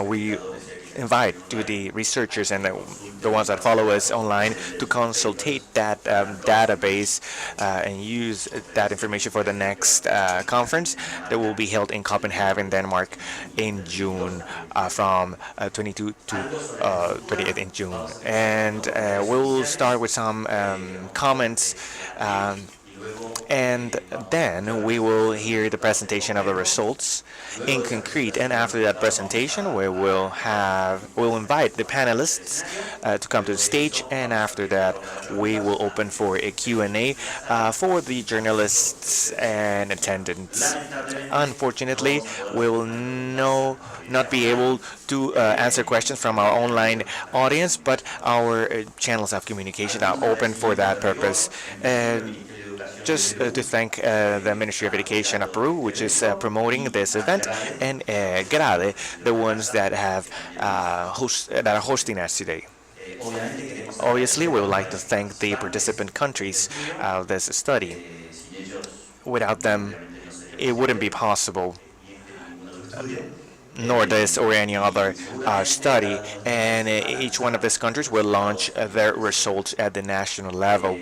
We invite to the researchers and the ones that follow us online to consultate that database and use that information for the next conference that will be held in Copenhagen, Denmark in June from 22 to 28 in June. And we'll start with some comments and then we will hear the presentation of the results in concrete. And after that presentation, we'll invite the panelists to come to the stage. And after that, we will open for a Q&A for the journalists and attendants. Unfortunately, we will not be able to answer questions from our online audience, but our channels of communication are open for that purpose. Just to thank the Ministry of Education of Peru, which is promoting this event, and GRADE, the ones that are hosting us today. Obviously, we would like to thank the participant countries of this study. Without them, it wouldn't be possible, nor this or any other study, and each one of these countries will launch their results at the national level.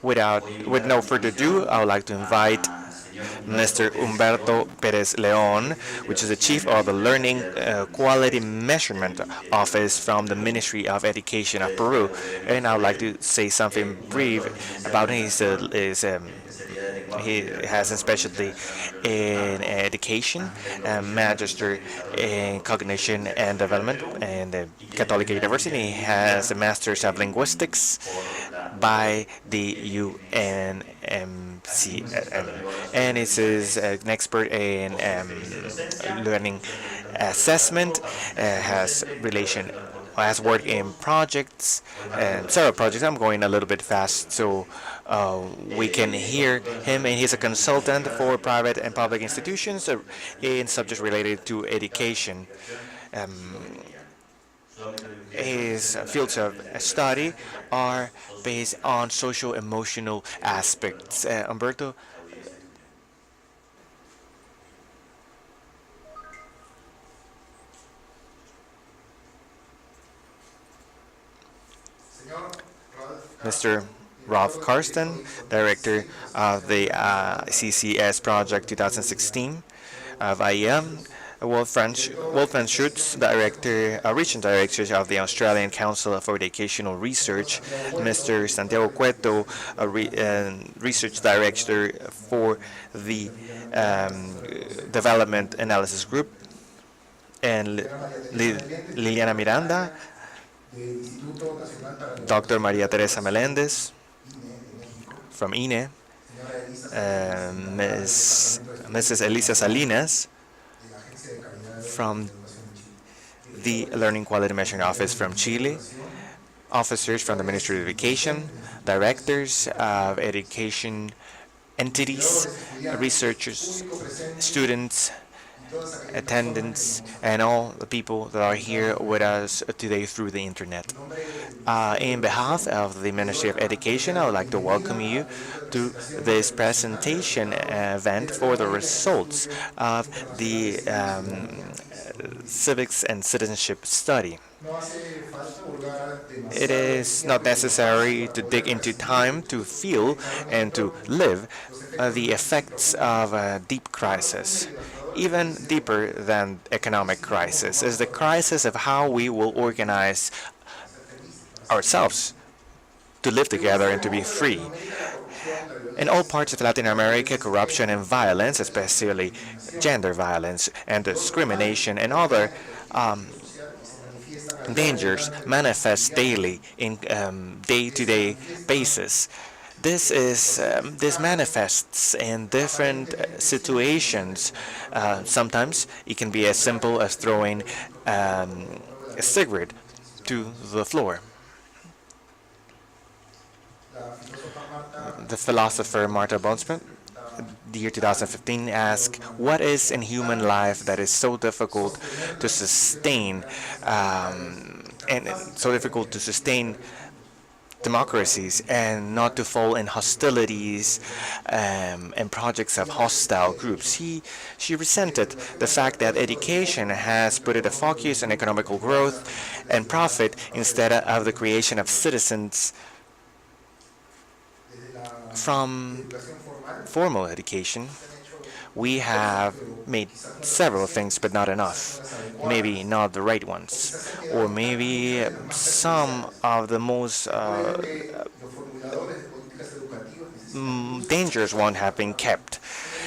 With no further ado, I would like to invite Mr. Humberto Perez Leon, which is the Chief of the Learning Quality Measurement Office from the Ministry of Education of Peru. And I would like to say something brief about his he has a specialty in education, a magister in cognition and development, and the Catholic University. He has a master's of linguistics by the UNMCM, and is an expert in learning assessment, has worked in projects and several projects. I'm going a little bit fast so we can hear him, and he's a consultant for private and public institutions in subjects related to education. His fields of study are based on social-emotional aspects. Humberto. Mr. Rolf Karsten, Director of the ICCS Project 2016 of IEM, Wolfgang Schutz, Regional Director of the Australian Council for Educational Research, Mr. Santiago Cueto, Research Director for the Development Analysis Group, and Liliana Miranda, Dr. Maria Teresa Melendez from INE, Mrs. Elisa Salinas from the Learning Quality Measuring Office from Chile, officers from the Ministry of Education, directors of education entities, researchers, students, attendants, and all the people that are here with us today through the internet. In behalf of the Ministry of Education, I would like to welcome you to this presentation event for the results of the Civics and Citizenship study. It is not necessary to dig into time to feel and to live the effects of a deep crisis. Even deeper than economic crisis is the crisis of how we will organize ourselves to live together and to be free. In all parts of Latin America, corruption and violence, especially gender violence and discrimination and other dangers, manifest daily in day-to-day basis. This manifests in different situations. Sometimes it can be as simple as throwing a cigarette to the floor. The philosopher Martha Boltzmann, the year 2015, asked, "What is in human life that is so difficult to sustain, democracies and not to fall in hostilities and projects of hostile groups. She resented the fact that education has put a focus on economical growth and profit instead of the creation of citizens from formal education. We have made several things, but not enough. Maybe not the right ones. Or maybe some of the most dangerous ones have been kept.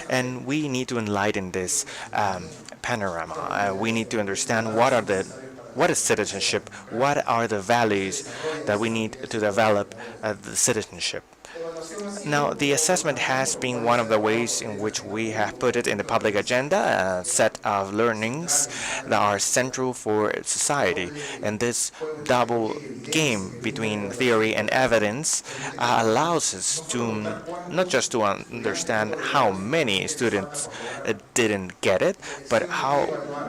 And we need to enlighten this panorama. We need to understand what is citizenship, what are the values that we need to develop the citizenship. Now, the assessment has been one of the ways in which we have put it in the public agenda, a set of learnings that are central for society. And this double game between theory and evidence allows us to not just to understand how many students didn't get it, but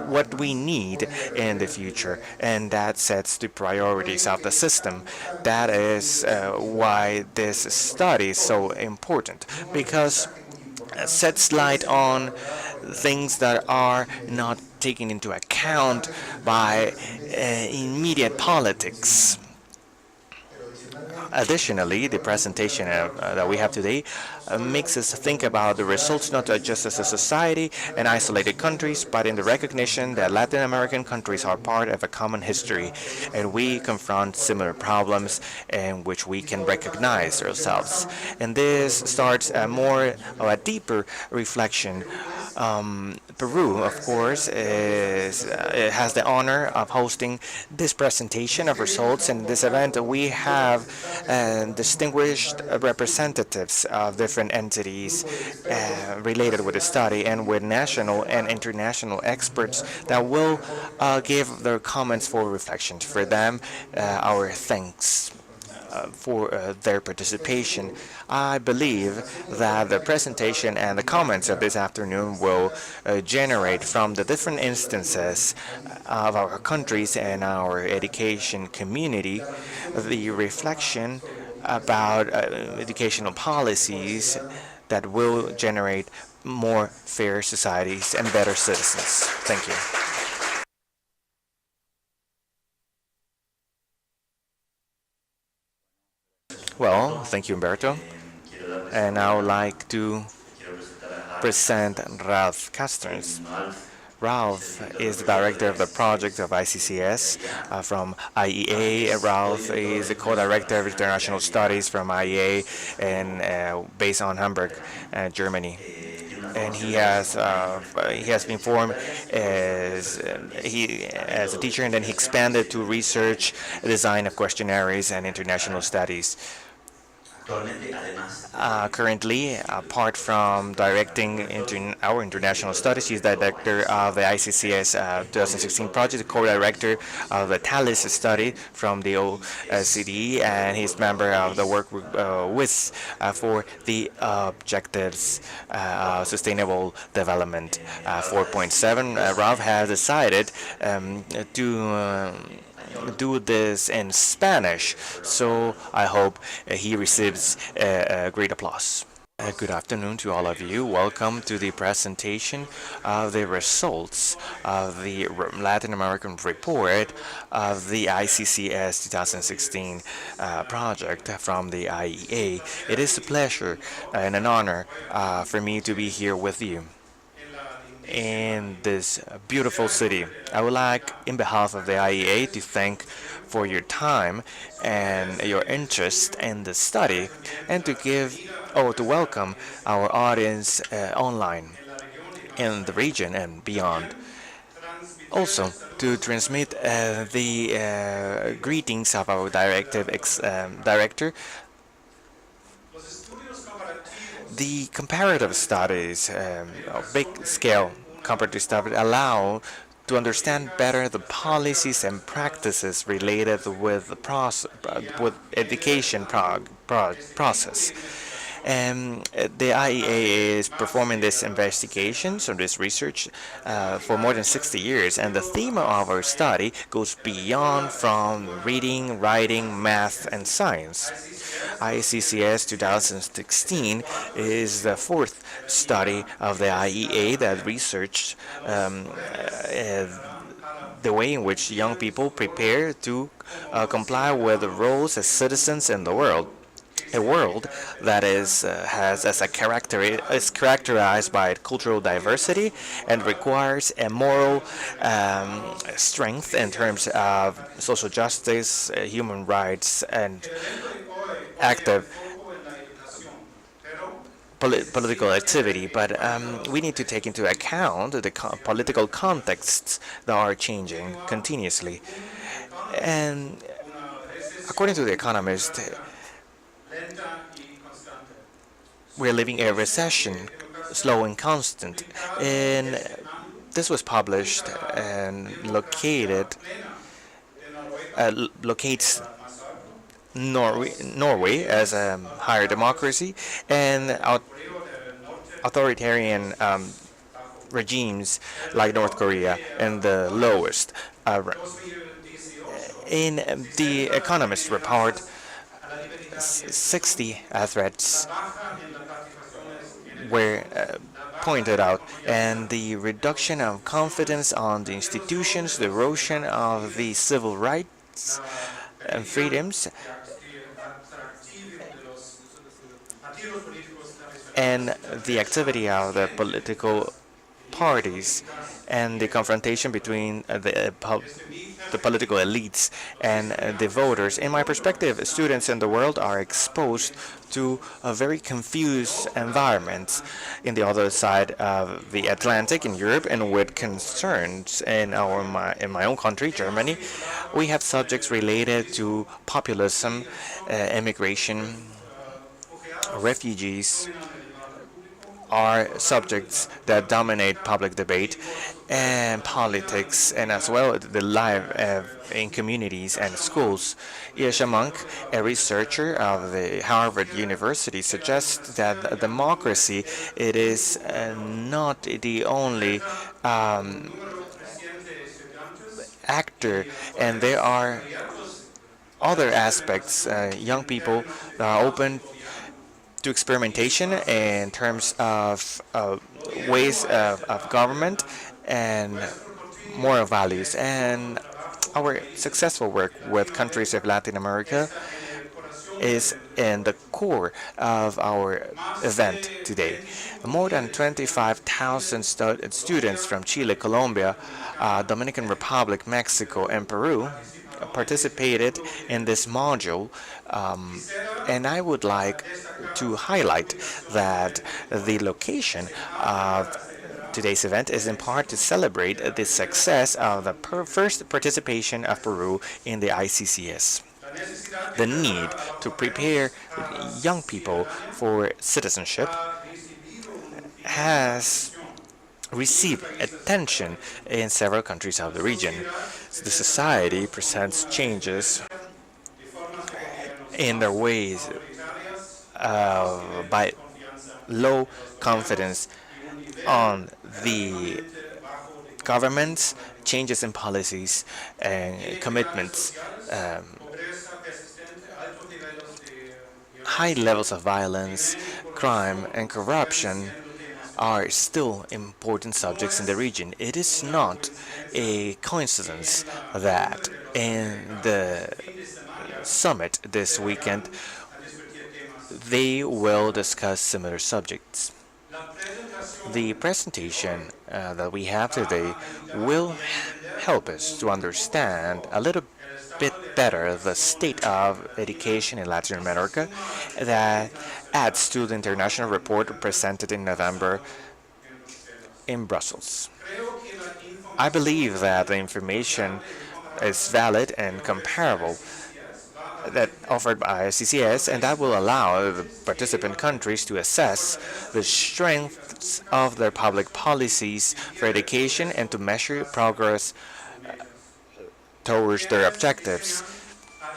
what we need in the future, and that sets the priorities of the system. That is why this study is so important, because it sets light on things that are not taken into account by immediate politics. Additionally, the presentation that we have today makes us think about the results not just as a society and isolated countries, but in the recognition that Latin American countries are part of a common history, and we confront similar problems in which we can recognize ourselves. And this starts a deeper reflection. Peru, of course, has the honor of hosting this presentation of results. In this event, we have distinguished representatives of different entities related with the study, and with national and international experts that will give their comments for reflection. For them, our thanks for their participation. I believe that the presentation and the comments of this afternoon will generate from the different instances of our countries and our education community the reflection about educational policies that will generate more fair societies and better citizens. Thank you. Well, thank you, Humberto. And I would like to present Ralph Casterns. Ralph is the director of the project of ICCS from IEA. Ralph is the co-director of international studies from IEA and based on Hamburg, Germany. And he has been formed as a teacher, and then he expanded to research, design of questionnaires, and international studies. Currently, apart from directing our international studies, he's director of the ICCS 2016 project, co-director of the TALIS study from the OECD, and he's member of the work group for the objectives of sustainable development 4.7. Ralph has decided to do this in Spanish, so I hope he receives great applause. Good afternoon to all of you. Welcome to the presentation of the results of the Latin American report of the ICCS 2016 project from the IEA. It is a pleasure and an honor for me to be here with you in this beautiful city. I would like, in behalf of the IEA, to thank for your time and your interest in the study, and to welcome our audience online in the region and beyond. Also, to transmit the greetings of our director. The comparative studies, big-scale comparative studies, allow to understand better the policies and practices related with the with education process. The IEA is performing this investigation, so this research, for more than 60 years, and the theme of our study goes beyond from reading, writing, math, and science. ICCS 2016 is the fourth study of the IEA that researched the way in which young people prepare to comply with the roles as citizens in the world. A world that has as a character is characterized by cultural diversity and requires a moral strength in terms of social justice, human rights, and active political activity, but we need to take into account the political contexts that are changing continuously. And according to The Economist, we're living a recession, slow and constant. And this was published and locates Norway as a higher democracy and authoritarian regimes like North Korea and the lowest. In the Economist report, 60 threats were pointed out, and the reduction of confidence on the institutions, the erosion of the civil rights and freedoms, and the activity of the political parties and the confrontation between the political elites and the voters. In my perspective, students in the world are exposed to a very confused environment in the other side of the Atlantic in Europe, and with concerns in my own country, Germany. We have subjects related to populism, immigration, refugees, are subjects that dominate public debate and politics, and as well the life in communities and schools. Yesha Monk, a researcher of the Harvard University, suggests that democracy it is not the only actor, and there are other aspects. Young people are open to experimentation in terms of ways of government and moral values. And our successful work with countries of Latin America is in the core of our event today. More than 25,000 students from Chile, Colombia, Dominican Republic, Mexico, and Peru participated in this module, and I would like to highlight that the location of today's event is in part to celebrate the success of the first participation of Peru in the ICCS. The need to prepare young people for citizenship has received attention in several countries of the region. The society presents changes in their ways by low confidence on the government's changes in policies and commitments. High levels of violence, crime, and corruption are still important subjects in the region. It is not a coincidence that in the summit this weekend they will discuss similar subjects. The presentation that we have today will help us to understand a little bit better the state of education in Latin America that adds to the international report presented in November in Brussels. I believe that the information is valid and comparable that offered by ICCS, and that will allow the participant countries to assess the strengths of their public policies for education and to measure progress towards their objectives.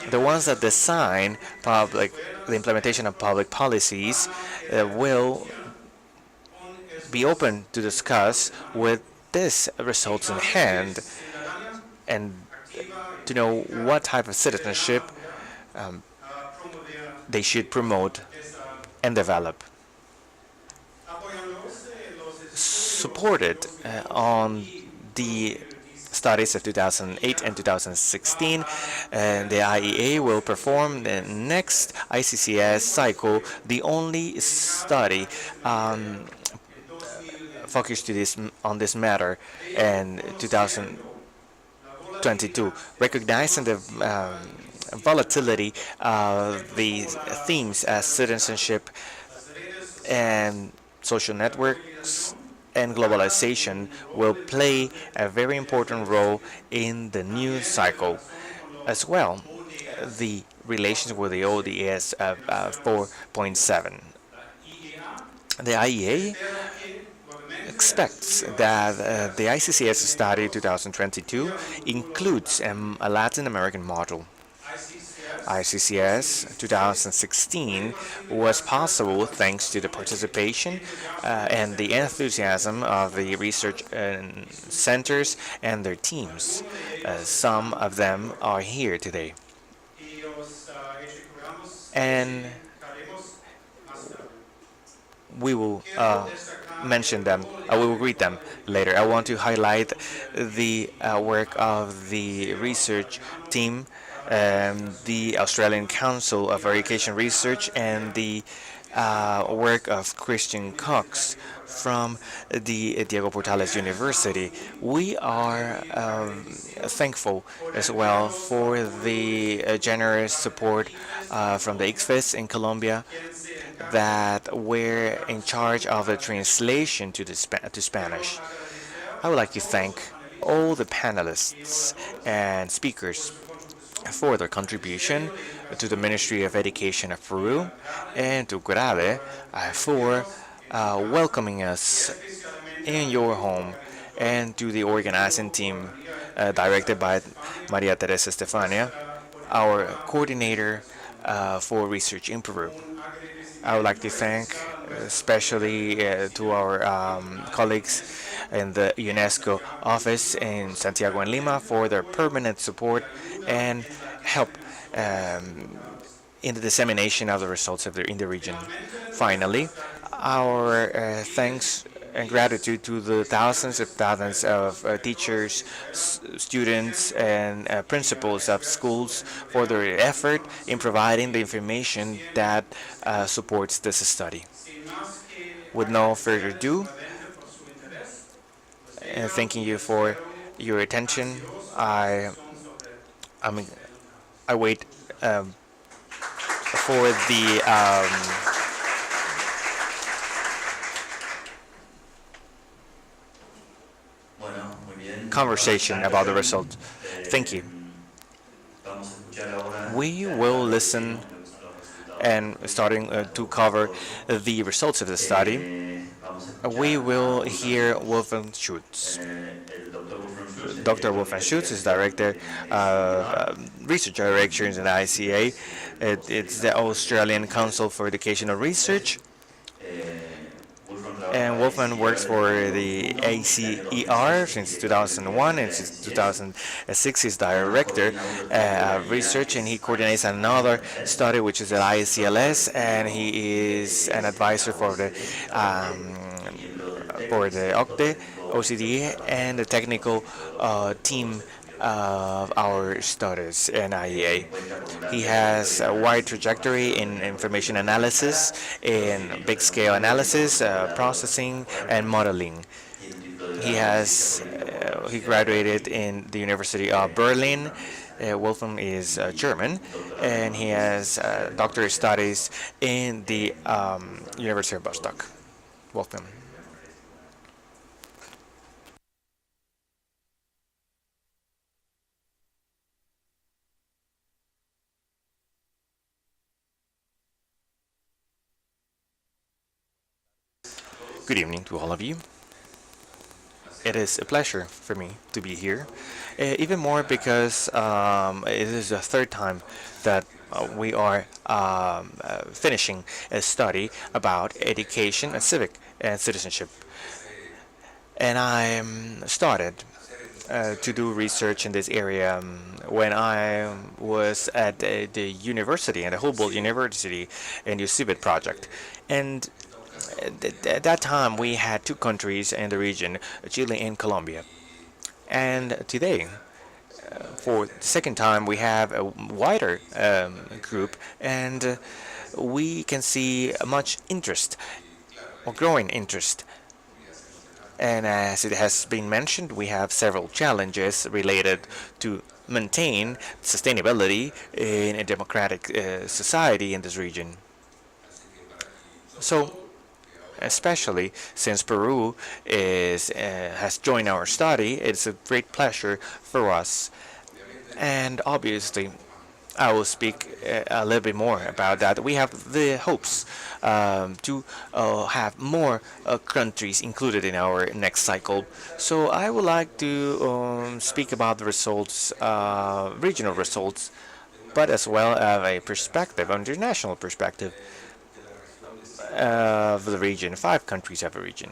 The ones that design the implementation of public policies will be open to discuss with this results in hand and to know what type of citizenship um, they should promote and develop. Supported on the studies of 2008 and 2016, and the IEA will perform the next ICCS cycle, the only study focused on this matter in 2022, recognizing the volatility of the themes as citizenship and social networks and globalization will play a very important role in the new cycle as well. The relations with the ODS 4.7. The IEA expects that the ICCS study 2022 includes a Latin American model. ICCS 2016 was possible thanks to the participation and the enthusiasm of the research centers and their teams. Some of them are here today. And we will mention them. We will read them later. I want to highlight the work of the research team, the Australian Council of Education Research, and the work of Christian Cox from the Diego Portales University. We are thankful as well for the generous support from the ICFES in Colombia that were in charge of the translation to Spanish. I would like to thank all the panelists and speakers for their contribution to the Ministry of Education of Peru and to Grave for welcoming us in your home, and to the organizing team directed by Maria Teresa Estefania, our coordinator for research in Peru. I would like to thank especially to our colleagues in the UNESCO office in Santiago and Lima for their permanent support and help in the dissemination of the results in the region. Finally, our thanks and gratitude to the thousands of teachers, students, and principals of schools for their effort in providing the information that supports this study. With no further ado, thanking you for your attention. I mean, I wait for the conversation about the results. Thank you. We will listen and starting to cover the results of the study. We will hear Wolfgang Schutz. Dr. Wolfgang Schutz is director of research directions in the ICA. It's the Australian Council for Educational Research. And Wolfman works for the ACER since 2001, and since 2006 he's director of research, and he coordinates another study which is at ICLS, and he is an advisor for the OCDE, OCDE, and the technical team of our studies in IEA. He has a wide trajectory in information analysis, in big scale analysis, processing, and modeling. He graduated in the University of Berlin. Wolfram is German, and he has doctorate studies in the University of Rostock. Wolfram. Good evening to all of you. It is a pleasure for me to be here, even more because it is the third time that we are finishing a study about education and civic and citizenship. And I started to do research in this area when I was at the university, at the Humboldt University, in the Civic project. And at that time, we had two countries in the region, Chile and Colombia. And today, for the second time, we have a wider group, and we can see much interest, or growing interest. And as it has been mentioned, we have several challenges related to maintain sustainability in a democratic society in this region. So, especially since Peru has joined our study, it's a great pleasure for us. And obviously, I will speak a little bit more about that. We have the hopes to have more countries included in our next cycle. So I would like to speak about the results, regional results, but as well as a perspective, international perspective of the region. 5 countries have a region.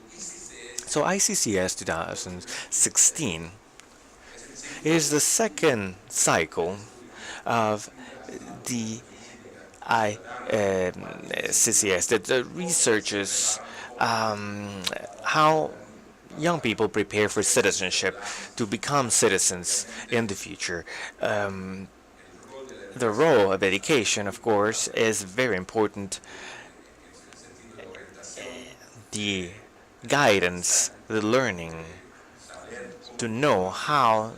So ICCS 2016 is the second cycle of the ICCS that the researches how young people prepare for citizenship to become citizens in the future. The role of education, of course, is very important. The guidance, the learning, to know how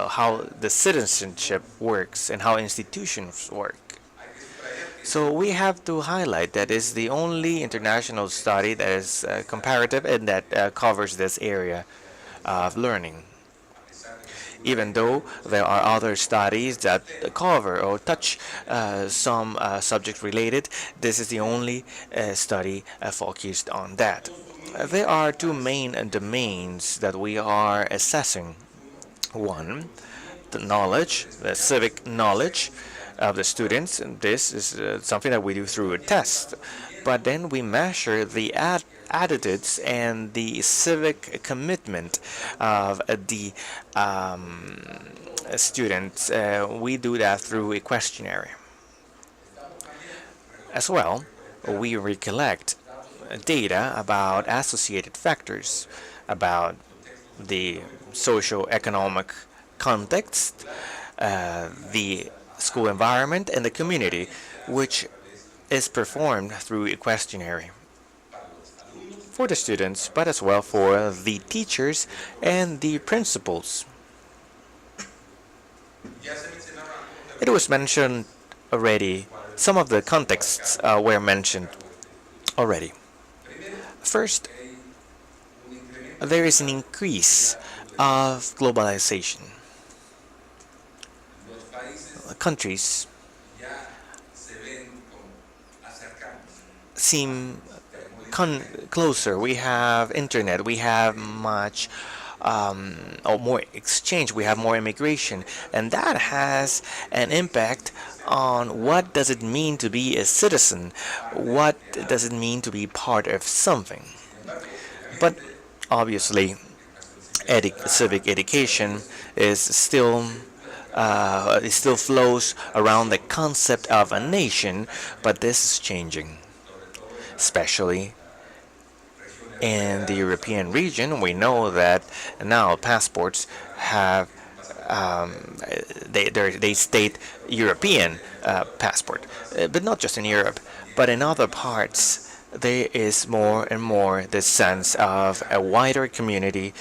how the citizenship works and how institutions work. So we have to highlight that is the only international study that is comparative and that covers this area of learning. Even though there are other studies that cover or touch some subject related, this is the only study focused on that. There are two main domains that we are assessing. One, the knowledge, the civic knowledge of the students, and this is something that we do through a test. But then we measure the attitudes and the civic commitment of the students. We do that through a questionnaire. As well, we recollect data about associated factors, about the socioeconomic context, the school environment, and the community, which is performed through a questionnaire for the students, but as well for the teachers and the principals. It was mentioned already, some of the contexts were mentioned already. First, there is an increase of globalization. Countries seem closer. We have internet, we have much or more exchange, we have more immigration, and that has an impact on what does it mean to be a citizen, what does it mean to be part of something. But obviously, civic education is still it still flows around the concept of a nation, but this is changing, especially in the European region. We know that now passports have they state European passport, but not just in Europe, but in other parts. There is more and more the sense of a wider community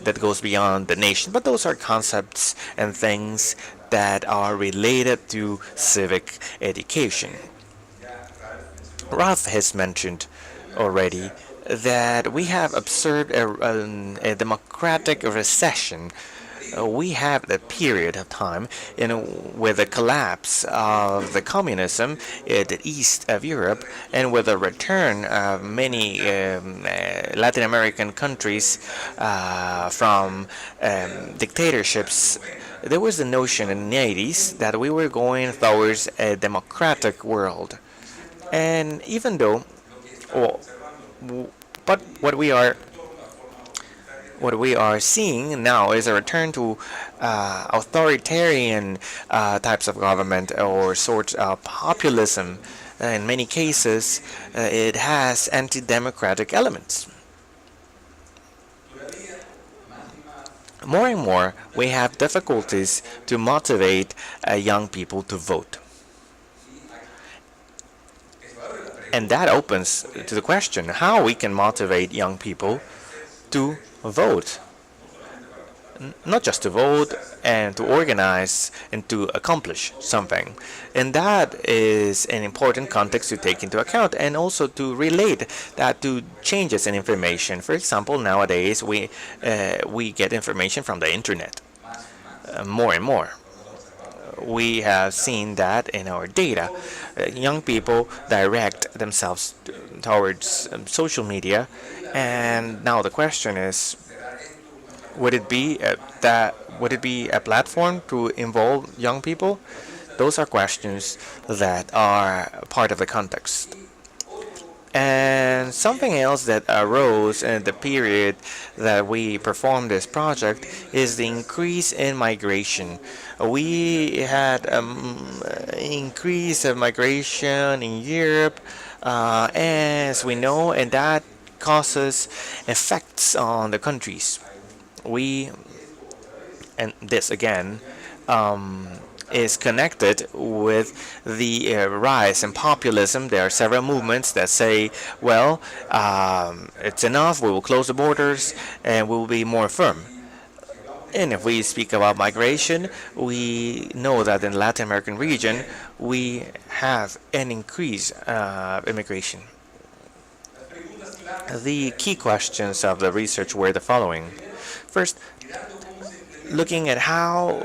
that goes beyond the nation. But those are concepts and things that are related to civic education. Ralph has mentioned already that we have observed a democratic recession we have the period of time with the collapse of the communism in the east of Europe and with the return of many Latin American countries from dictatorships. There was the notion in the 80s that we were going towards a democratic world. And even though, well, but what we are seeing now is a return to authoritarian types of government or sorts of populism. In many cases, it has anti-democratic elements. More and more, we have difficulties to motivate young people to vote. And that opens to the question how we can motivate young people to vote. Not just to vote and to organize and to accomplish something. And that is an important context to take into account and also to relate that to changes in information. For example, nowadays we get information from the internet more and more. We have seen that in our data. Young people direct themselves towards social media, and now the question is, would it be a platform to involve young people? Those are questions that are part of the context. And something else that arose in the period that we performed this project is the increase in migration. We had increase of migration in Europe, as we know, and that causes effects on the countries. And this again is connected with the rise in populism. There are several movements that say, well, it's enough, we will close the borders and we will be more firm. And if we speak about migration, we know that in the Latin American region, we have an increase of immigration. The key questions of the research were the following. First, looking at how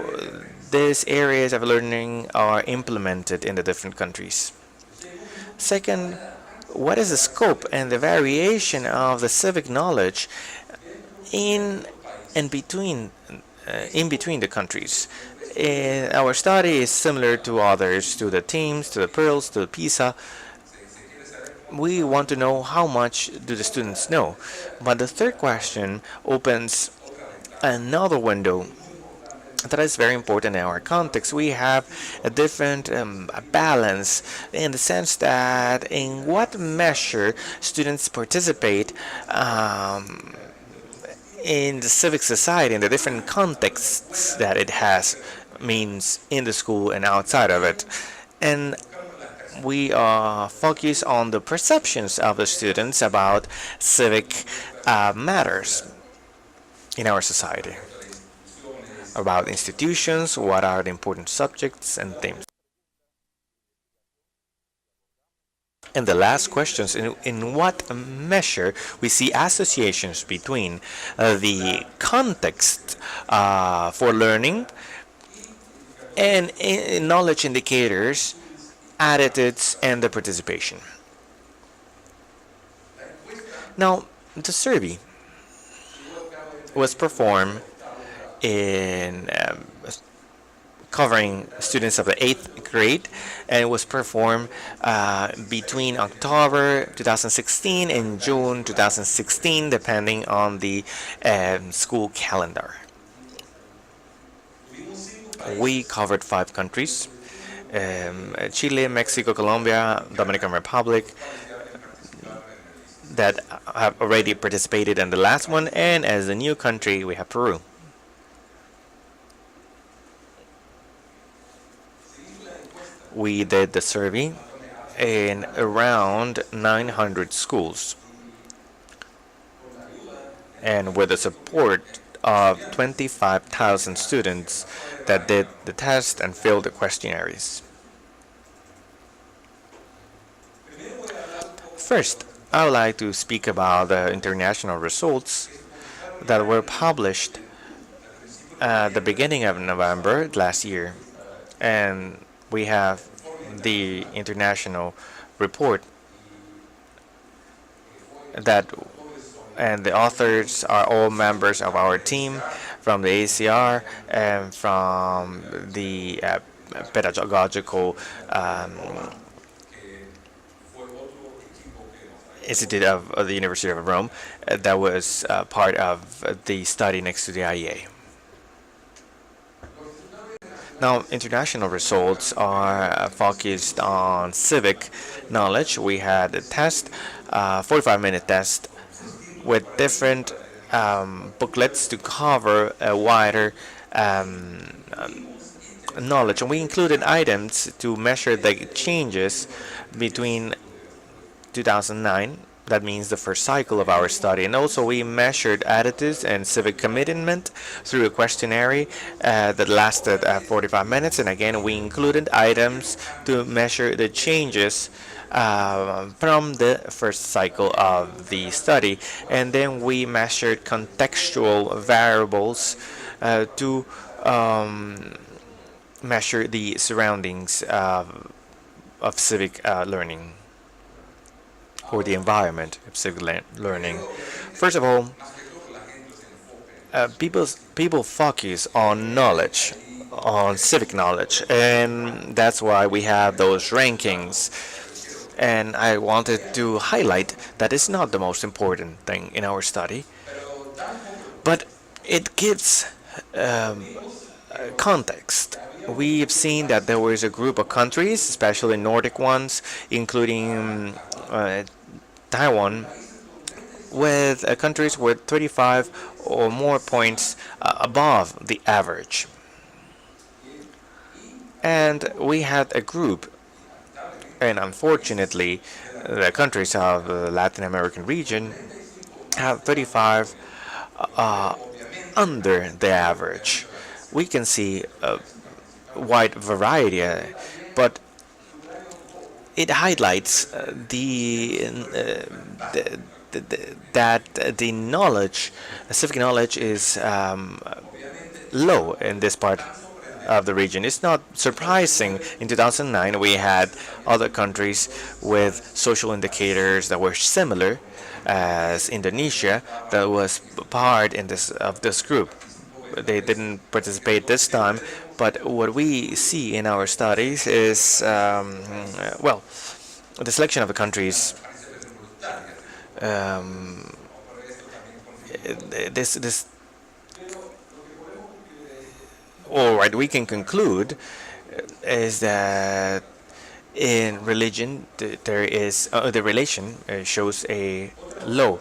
these areas of learning are implemented in the different countries. Second, what is the scope and the variation of the civic knowledge in between the countries? Our study is similar to others, to the TEAMS, to the PEARLS, to the PISA. We want to know how much do the students know. But the third question opens another window that is very important in our context. We have a different balance in the sense that in what measure students participate in the civic society, in the different contexts that it has, means in the school and outside of it. And we focus on the perceptions of the students about civic matters in our society, about institutions, what are the important subjects and themes. And the last questions, in what measure we see associations between the context for learning and knowledge indicators, attitudes, and the participation. Now, the survey was performed in covering students of the 8th grade, and it was performed between October 2016 and June 2016, depending on the school calendar. We covered 5 countries: Chile, Mexico, Colombia, Dominican Republic, that have already participated in the last one, and as a new country, we have Peru. We did the survey in around 900 schools, and with the support of 25,000 students that did the test and filled the questionnaires. First, I would like to speak about the international results that were published at the beginning of November last year, and we have the international report that, and the authors are all members of our team from the ACR and from the pedagogical um, Institute of the University of Rome that was part of the study next to the IEA. Now, international results are focused on civic knowledge. We had a test, 45-minute test, with different booklets to cover a wider knowledge. And we included items to measure the changes between 2009, that means the first cycle of our study. And also we measured attitudes and civic commitment through a questionnaire that lasted 45 minutes. And again, we included items to measure the changes from the first cycle of the study. And then we measured contextual variables to measure the surroundings of civic learning, or the environment of civic learning. First of all, people focus on knowledge, on civic knowledge, and that's why we have those rankings. And I wanted to highlight that it's not the most important thing in our study, but it gives context. We've seen that there was a group of countries, especially Nordic ones, including Taiwan, with countries with 35 or more points above the average. And we had a group, and unfortunately, the countries of the Latin American region have 35 under the average. We can see a wide variety, but it highlights that the knowledge, civic knowledge, is low in this part of the region. It's not surprising. In 2009, we had other countries with social indicators that were similar, as Indonesia, that was part of this group. They didn't participate this time, but what we see in our studies is, well, the selection of the countries. This all right, we can conclude is that in religion there is the relation shows a low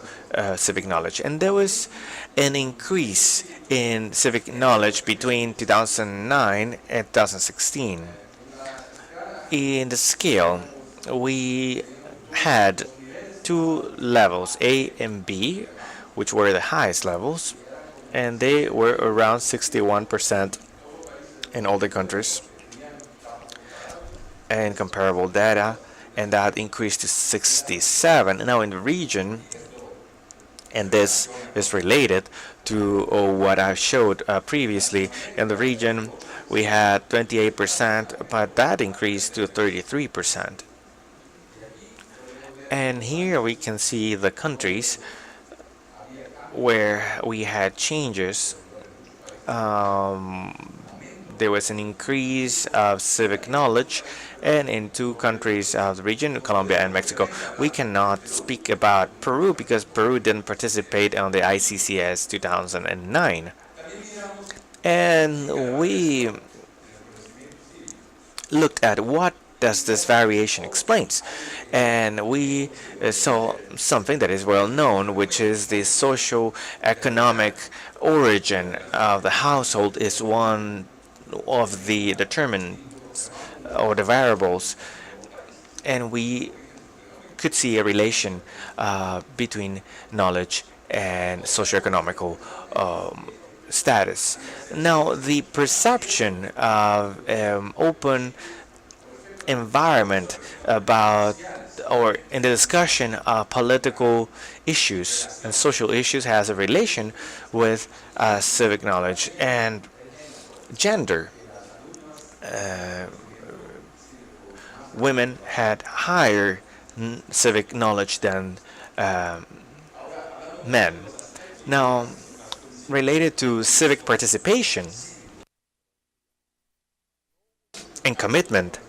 civic knowledge, and there was an increase in civic knowledge between 2009 and 2016. In the scale, we had two levels, A and B, which were the highest levels, and they were around 61% in all the countries, and comparable data, and that increased to 67. Now in the region, and this is related to what I showed previously, in the region we had 28%, but that increased to 33%. And here we can see the countries where we had changes. There was an increase of civic knowledge, and in two countries of the region, Colombia and Mexico. We cannot speak about Peru because Peru didn't participate on the ICCS 2009. And we looked at what does this variation explains, and we saw something that is well known, which is the socio-economic origin of the household is one of the determinants or the variables, and we could see a relation between knowledge and socioeconomical status. Now, the perception of open environment about, or in the discussion of political issues and social issues, has a relation with civic knowledge. And gender. Women had higher civic knowledge than um, men. Now, related to civic participation and commitment,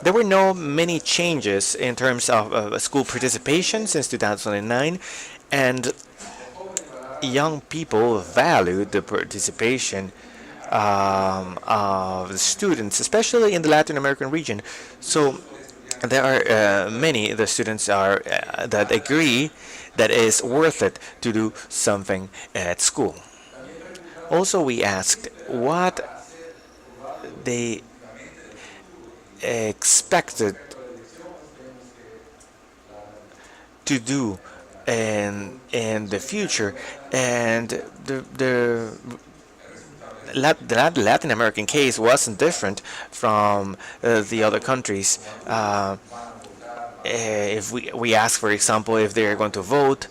there were no many changes in terms of school participation since 2009, and young people valued the participation of the students, especially in the Latin American region. So there are many the students are that agree that it's worth it to do something at school. Also, we asked what they expected to do in the future, and the Latin American case wasn't different from the other countries. If we ask, for example, if they're going to vote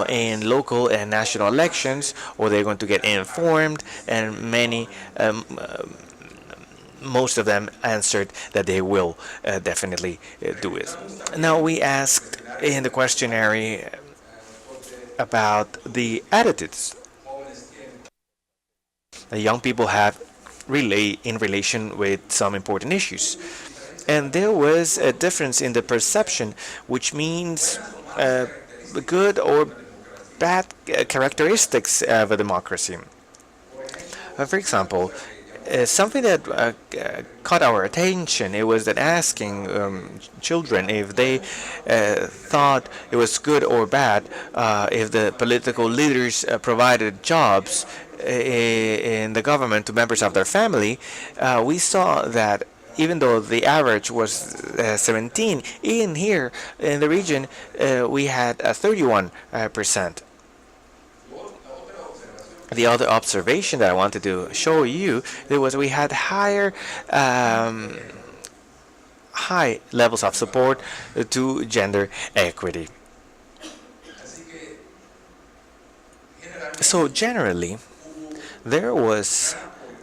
in local and national elections, or they're going to get informed, and most of them answered that they will definitely do it. Now, we asked in the questionnaire about the attitudes that young people have in relation with some important issues. And there was a difference in the perception, which means good or bad characteristics of a democracy. For example, something that caught our attention, it was that asking children if they thought it was good or bad if the political leaders provided jobs in the government to members of their family. We saw that even though the average was 17, in here in the region we had 31%. The other observation that I wanted to show you, there was we had high levels of support to gender equity. So generally, there was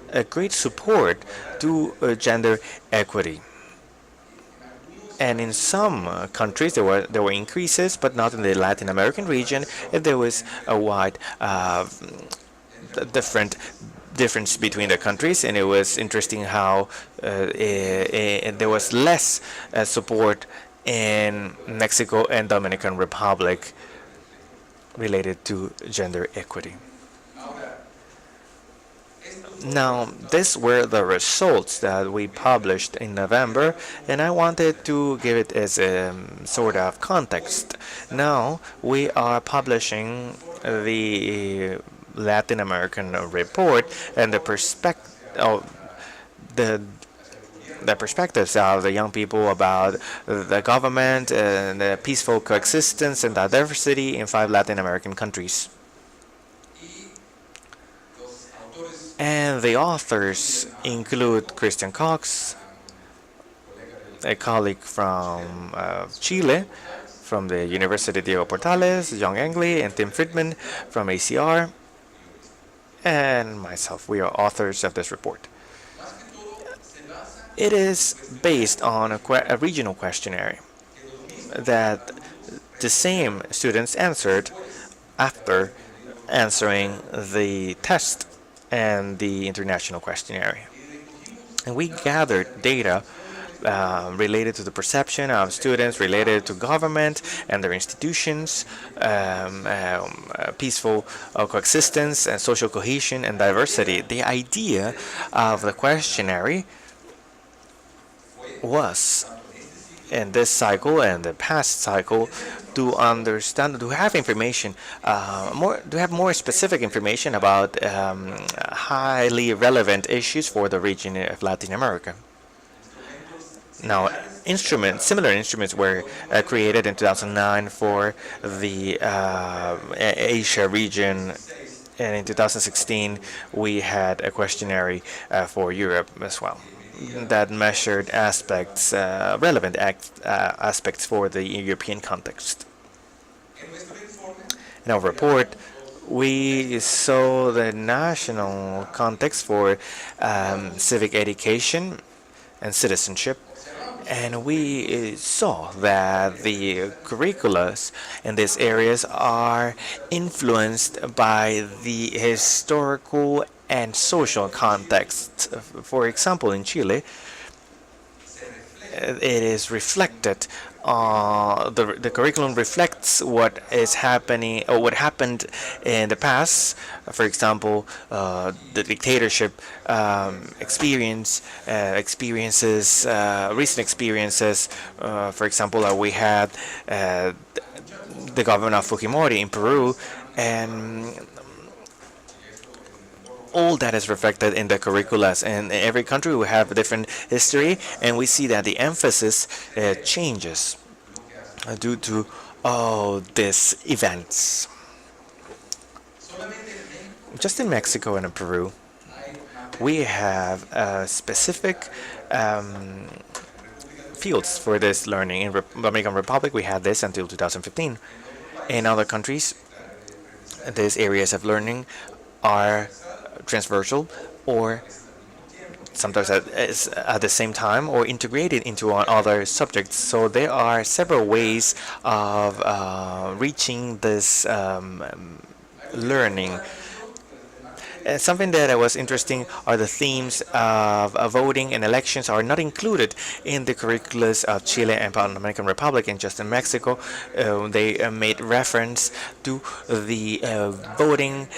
a great support to gender equity. And in some countries there were increases, but not in the Latin American region. And there was a wide difference between the countries, and it was interesting how there was less support in Mexico and Dominican Republic related to gender equity. Now, these were the results that we published in November, and I wanted to give it as a sort of context. Now, we are publishing the Latin American report and the perspectives of the young people about the government and the peaceful coexistence and diversity in 5 Latin American countries. And the authors include Christian Cox, a colleague from Chile, from the University Diego Portales, John Angley, and Tim Friedman from ACR, and myself. We are authors of this report. It is based on a regional questionnaire that the same students answered after answering the test and the international questionnaire. And we gathered data related to the perception of students, related to government and their institutions, peaceful coexistence and social cohesion and diversity. The idea of the questionnaire was, in this cycle and the past cycle, to understand, to have information, to have more specific information about highly relevant issues for the region of Latin America. Now, similar instruments were created in 2009 for the Asia region, and in 2016 we had a questionnaire for Europe as well that measured aspects, relevant aspects for the European context. In our report, We saw the national context for civic education and citizenship, and we saw that the curriculums in these areas are influenced by the historical and social context. For example, in Chile, it is reflected. The curriculum reflects what is happening or what happened in the past. For example, the dictatorship recent experiences. For example, we had the governor of Fujimori in Peru, and all that is reflected in the curricula. And in every country we have a different history, and we see that the emphasis changes due to all these events. Just in Mexico and in Peru, we have specific fields for this learning. In Dominican Republic, we had this until 2015. In other countries, these areas of learning are transversal or sometimes at the same time or integrated into other subjects. So there are several ways of reaching this learning. Something that was interesting are the themes of voting and elections are not included in the curriculums of Chile and Dominican Republic. And just in Mexico, they made reference to the voting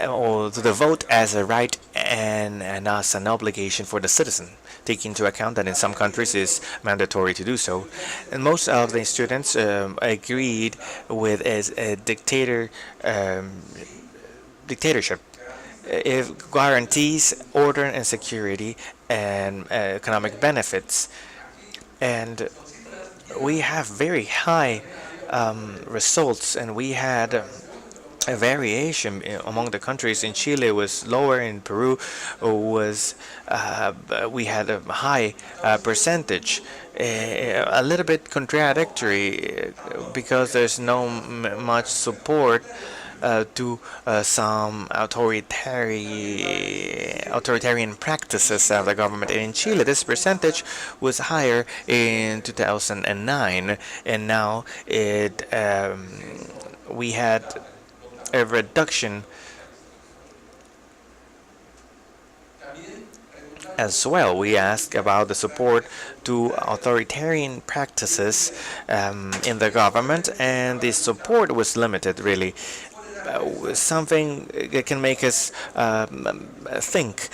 or to the vote as a right and as an obligation for the citizen, taking into account that in some countries it's mandatory to do so. And most of the students agreed with a dictatorship. It guarantees order and security and economic benefits. And we have very high results, and we had a variation among the countries. In Chile, it was lower. In Peru, was we had a high percentage. A little bit contradictory because there's no much support to some authoritarian practices of the government. And in Chile, this percentage was higher in 2009, and now we had a reduction as well. We asked about the support to authoritarian practices in the government, and the support was limited, really. Something that can make us think,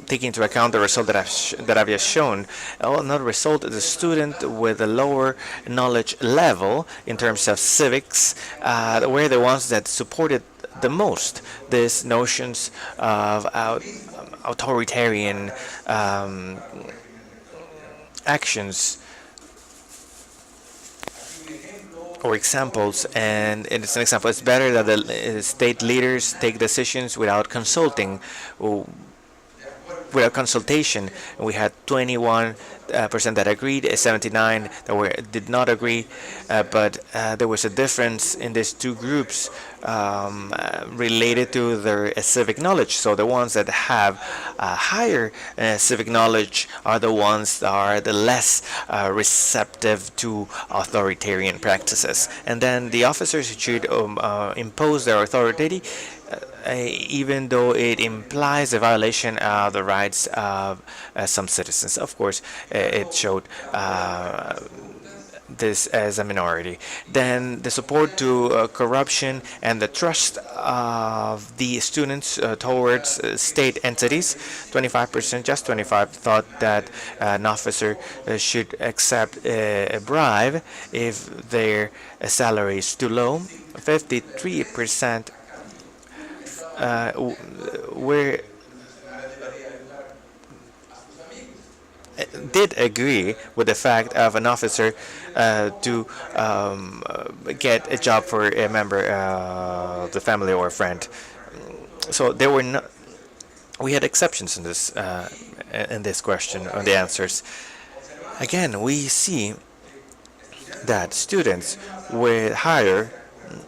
taking into account the result that I've just shown. Another result is a student with a lower knowledge level in terms of civics were the ones that supported the most these notions of authoritarian actions or examples. And it's an example. It's better that the state leaders take decisions without consultation. We had 21% that agreed, 79 that did not agree, but there was a difference in these two groups related to their civic knowledge. So the ones that have higher civic knowledge are the ones that are the less receptive to authoritarian practices. And then the officers should impose their authority even though it implies a violation of the rights of some citizens. Of course, it showed this as a minority. Then the support to corruption and the trust of the students towards state entities. 25%, just 25, thought that an officer should accept a bribe if their salary is too low. 53% did agree with the fact of an officer to get a job for a member of the family or a friend. So there were no, we had exceptions in this question on the answers. Again, we see that students with higher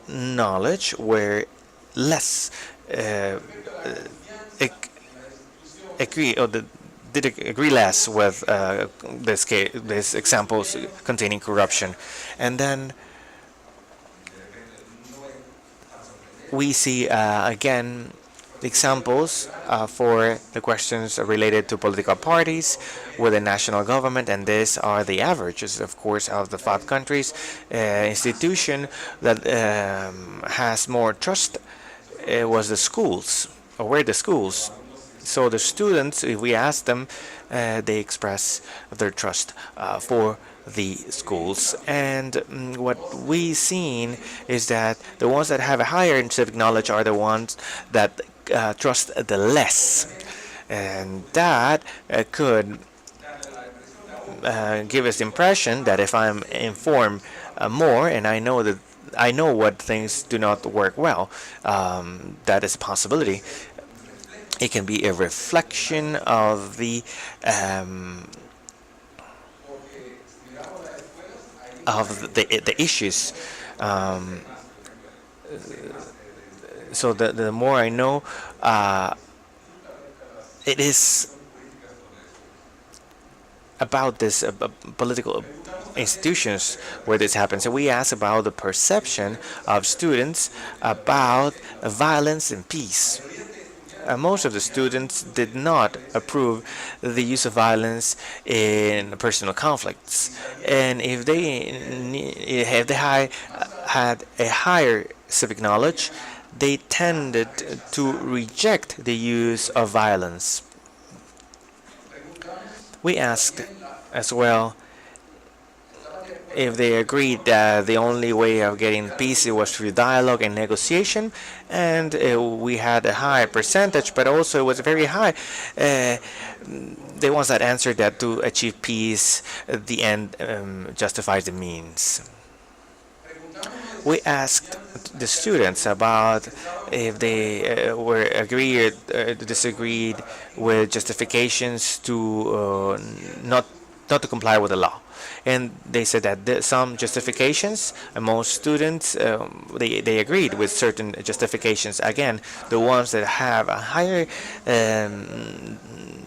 knowledge were less ag- agree or did agree less with this examples containing corruption. And then we see again examples for the questions related to political parties with the national government, and these are the averages, of course, of the 5 countries. Institution that has more trust was the schools, or were the schools. So the students, if we ask them, they express their trust for the schools. And what we've seen is that the ones that have a higher civic knowledge are the ones that trust the less. And that could give us the impression that if I'm informed more and I know what things do not work well, that is a possibility. It can be a reflection of the issues. Um, so the more I know, it is about this political institutions where this happens. So we ask about the perception of students about violence and peace. Most of the students did not approve the use of violence in personal conflicts, and if they had a higher civic knowledge, they tended to reject the use of violence. We asked as well if they agreed that the only way of getting peace was through dialogue and negotiation, and we had a high percentage, but also it was very high. The ones that answered that to achieve peace, the end justifies the means. We asked the students about if they were agreed or disagreed with justifications to not to comply with the law. And they said that some justifications, most students, they agreed with certain justifications. Again, the ones that have a higher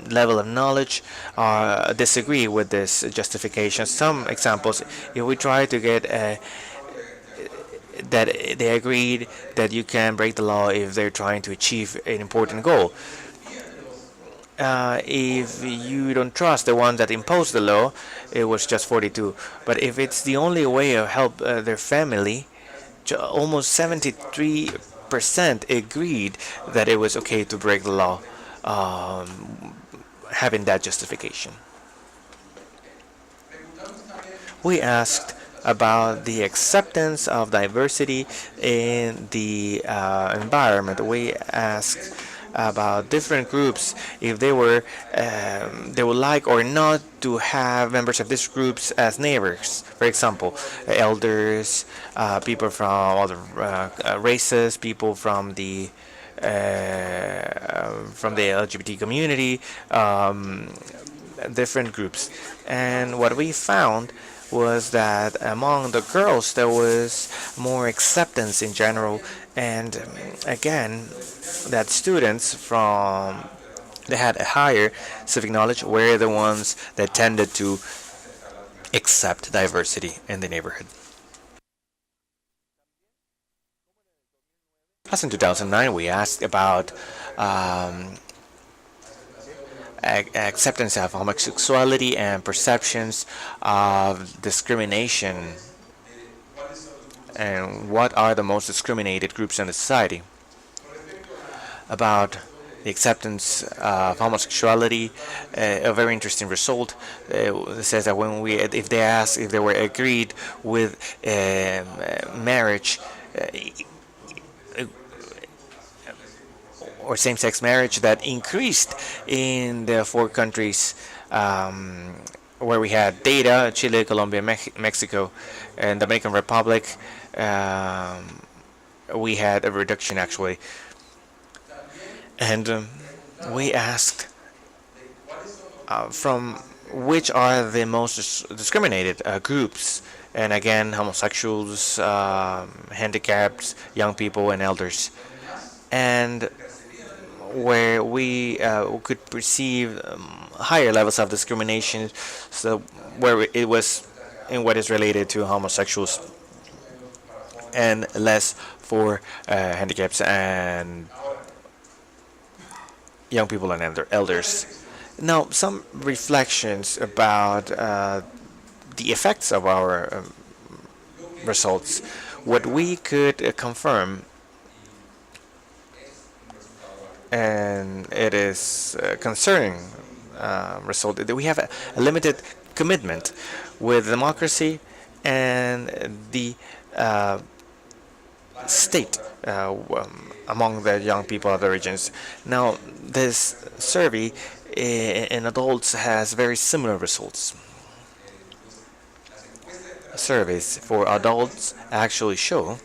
level of knowledge disagree with this justification. Some examples, if we try to get that they agreed that you can break the law if they're trying to achieve an important goal. If you don't trust the one that imposed the law, it was just 42. But if it's the only way of help their family, almost 73% agreed that it was okay to break the law, having that justification. We asked about the acceptance of diversity in the environment. We asked about different groups if they would like or not to have members of these groups as neighbors. For example, elders, people from other races, people from the LGBT community, different groups. And what we found was that among the girls there was more acceptance in general, and again that students from they had a higher civic knowledge were the ones that tended to accept diversity in the neighborhood. As in 2009 we asked about acceptance of homosexuality and perceptions of discrimination, and what are the most discriminated groups in the society. About the acceptance of homosexuality, a very interesting result says that if they asked if they were agreed with marriage, or same-sex marriage, that increased in the 4 countries where we had data: Chile, Colombia, Mexico, and Dominican Republic. We had a reduction actually, and we asked from which are the most discriminated groups, and again homosexuals, handicapped, young people, and elders. and where we could perceive higher levels of discrimination, so where it was in what is related to homosexuals and less for handicaps and young people and elders. Now, some reflections about the effects of our results. What we could confirm, and it is concerning result, that we have a limited commitment with democracy and the uh, state among the young people of the regions. Now, this survey in adults has very similar results. Surveys for adults actually show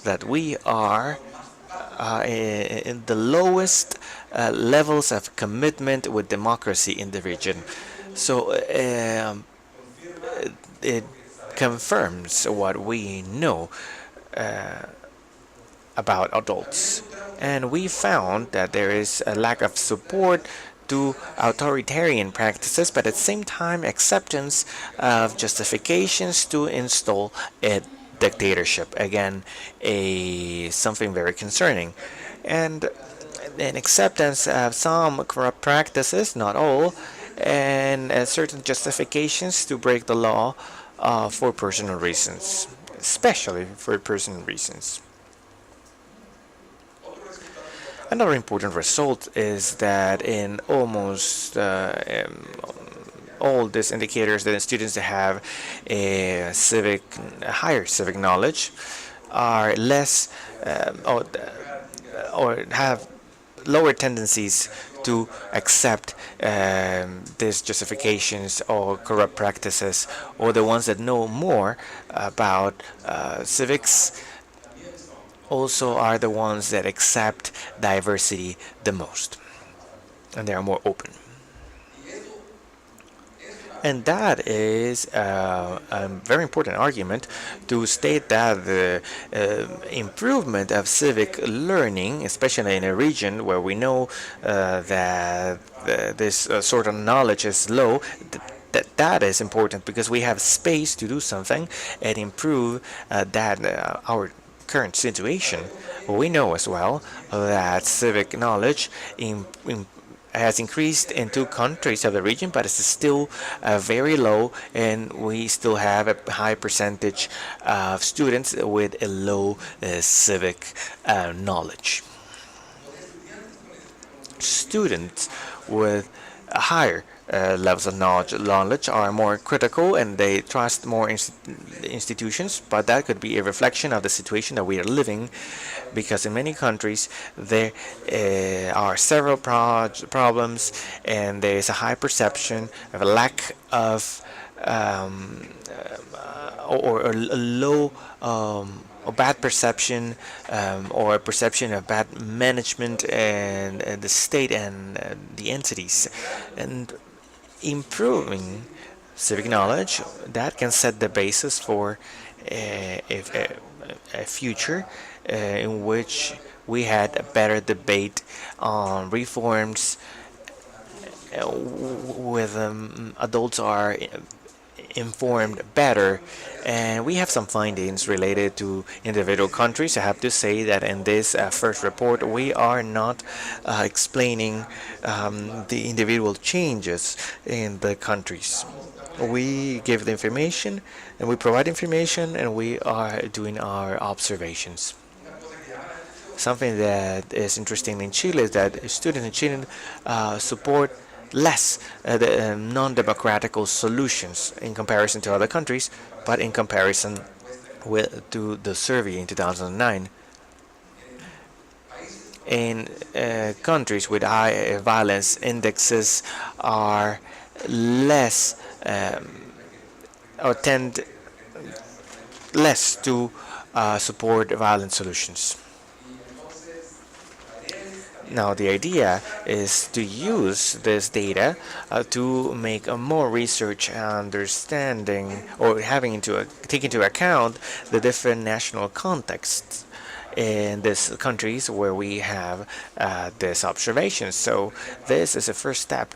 that we are in the lowest levels of commitment with democracy in the region. So it confirms what we know about adults. And we found that there is a lack of support to authoritarian practices, but at the same time acceptance of justifications to install a dictatorship. Again, something very concerning. And an acceptance of some corrupt practices, not all, and certain justifications to break the law for personal reasons, especially for personal reasons. Another important result is that in almost all these indicators, that students that have a higher civic knowledge are less or have lower tendencies to accept these justifications or corrupt practices, or the ones that know more about civics also are the ones that accept diversity the most, and they are more open. And that is a very important argument to state that the improvement of civic learning, especially in a region where we know that this sort of knowledge is low, that is important because we have space to do something and improve our current situation. We know as well that civic knowledge has increased in 2 countries of the region, but it's still very low, and we still have a high percentage of students with a low civic knowledge. Students with higher levels of knowledge are more critical and they trust more institutions, but that could be a reflection of the situation that we are living, because in many countries there are several problems and there is a high perception of a lack of or a low or bad perception, or a perception of bad management and the state and the entities. And improving civic knowledge, that can set the basis for a future in which we had a better debate on reforms with adults are informed better. And we have some findings related to individual countries. I have to say that in this first report we are not explaining the individual changes in the countries. We give the information and we provide information and we are doing our observations. Something that is interesting in Chile is that students in Chile support less the non-democratical solutions in comparison to other countries, but in comparison to the survey in 2009. In countries with high violence indexes are less or tend less to support violent solutions. Now, the idea is to use this data to make a more research understanding, or take into account the different national contexts in these countries where we have this observation. So this is a first step.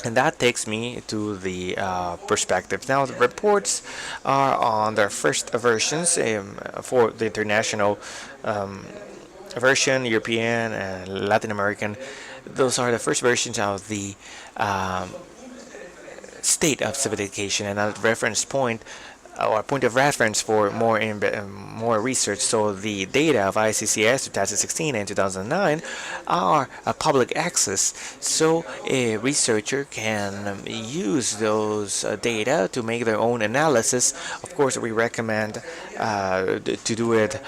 And that takes me to the perspective. Now, the reports are on their first versions for the international um, version, European and Latin American. Those are the first versions of the um, state of civilization and a reference point or point of reference for more research. So the data of ICCS 2016 and 2009 are public access, so a researcher can use those data to make their own analysis. Of course, we recommend to do it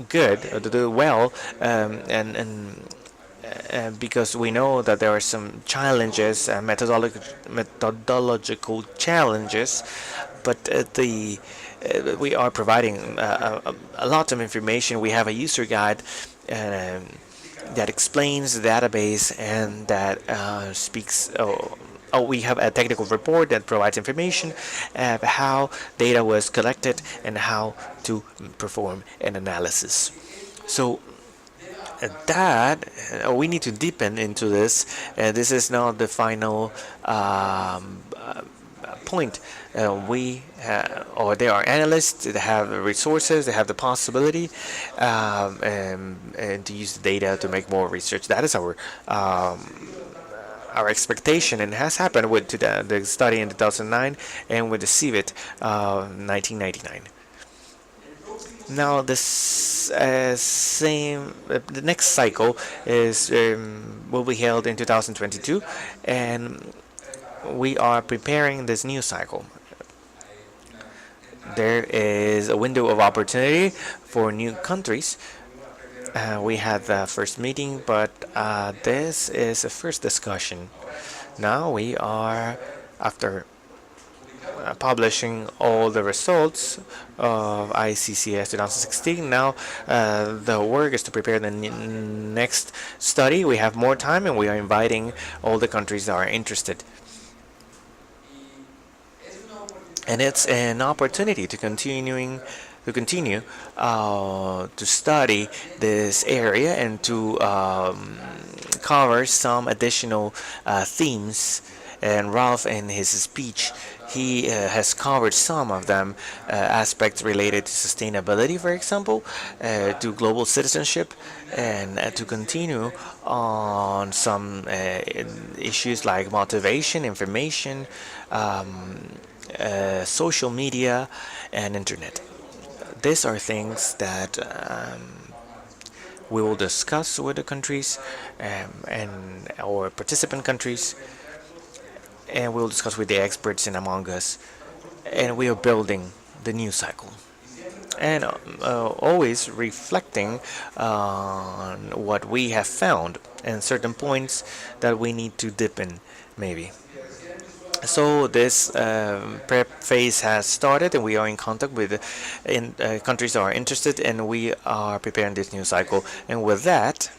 good, to do it well, and because we know that there are some challenges, methodological challenges, but we are providing a lot of information. We have a user guide um, that explains the database and that speaks. We have a technical report that provides information of how data was collected and how to perform an analysis. So that we need to deepen into this. This is not the final point. Or there are analysts that have the resources, they have the possibility, and to use the data to make more research. That is our expectation, and it has happened with the study in 2009 and with the Civic 1999. Now this the next cycle is will be held in 2022, and we are preparing this new cycle. There is a window of opportunity for new countries. We had the first meeting, but this is a first discussion. Now we are, after publishing all the results of ICCS 2016. Now the work is to prepare the next study. We have more time, and we are inviting all the countries that are interested. And it's an opportunity to continue to study this area and to cover some additional themes. And Ralph, in his speech, he has covered some of them, aspects related to sustainability, for example, to global citizenship, and to continue on some issues like motivation, information, social media, and internet. These are things that we will discuss with the countries and our participant countries, and we'll discuss with the experts and among us, and we are building the new cycle, and always reflecting on what we have found and certain points that we need to dip in, maybe. So this prep phase has started, and we are in contact with countries that are interested, and we are preparing this new cycle. And with that,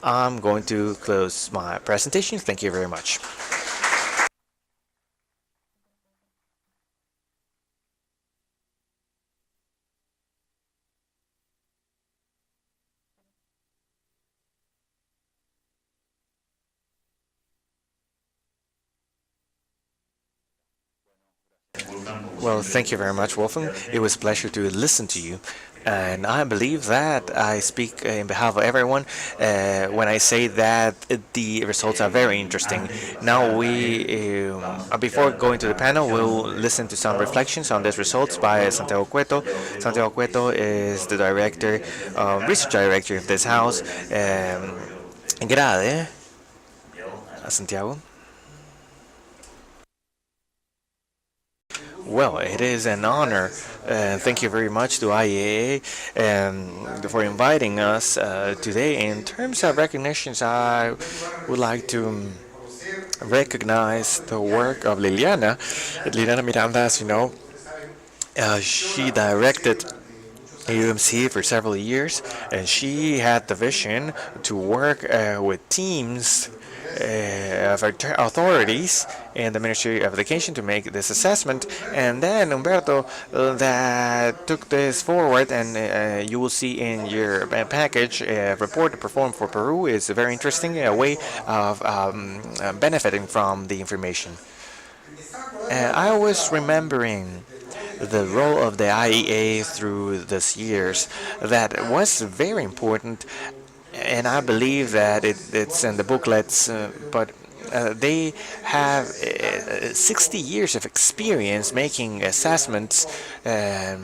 I'm going to close my presentation. Thank you very much. Well, thank you very much, Wolfgang. It was a pleasure to listen to you. And I believe that I speak in behalf of everyone when I say that the results are very interesting. Now before going to the panel, we'll listen to some reflections on these results by Santiago Cueto. Santiago Cueto is the research director of this house. Grade, Santiago. Well, it is an honor. Thank you very much to IAA for inviting us today. In terms of recognitions, I would like to recognize the work of Liliana. Liliana Miranda, as you know, she directed UMC for several years, and she had the vision to work with teams authorities in the Ministry of Education to make this assessment. And then Umberto that took this forward, and you will see in your package a report performed for Peru is a very interesting way of benefiting from the information. I was remembering the role of the IEA through these years that was very important, and I believe that it's in the booklets, but they have 60 years of experience making assessments, and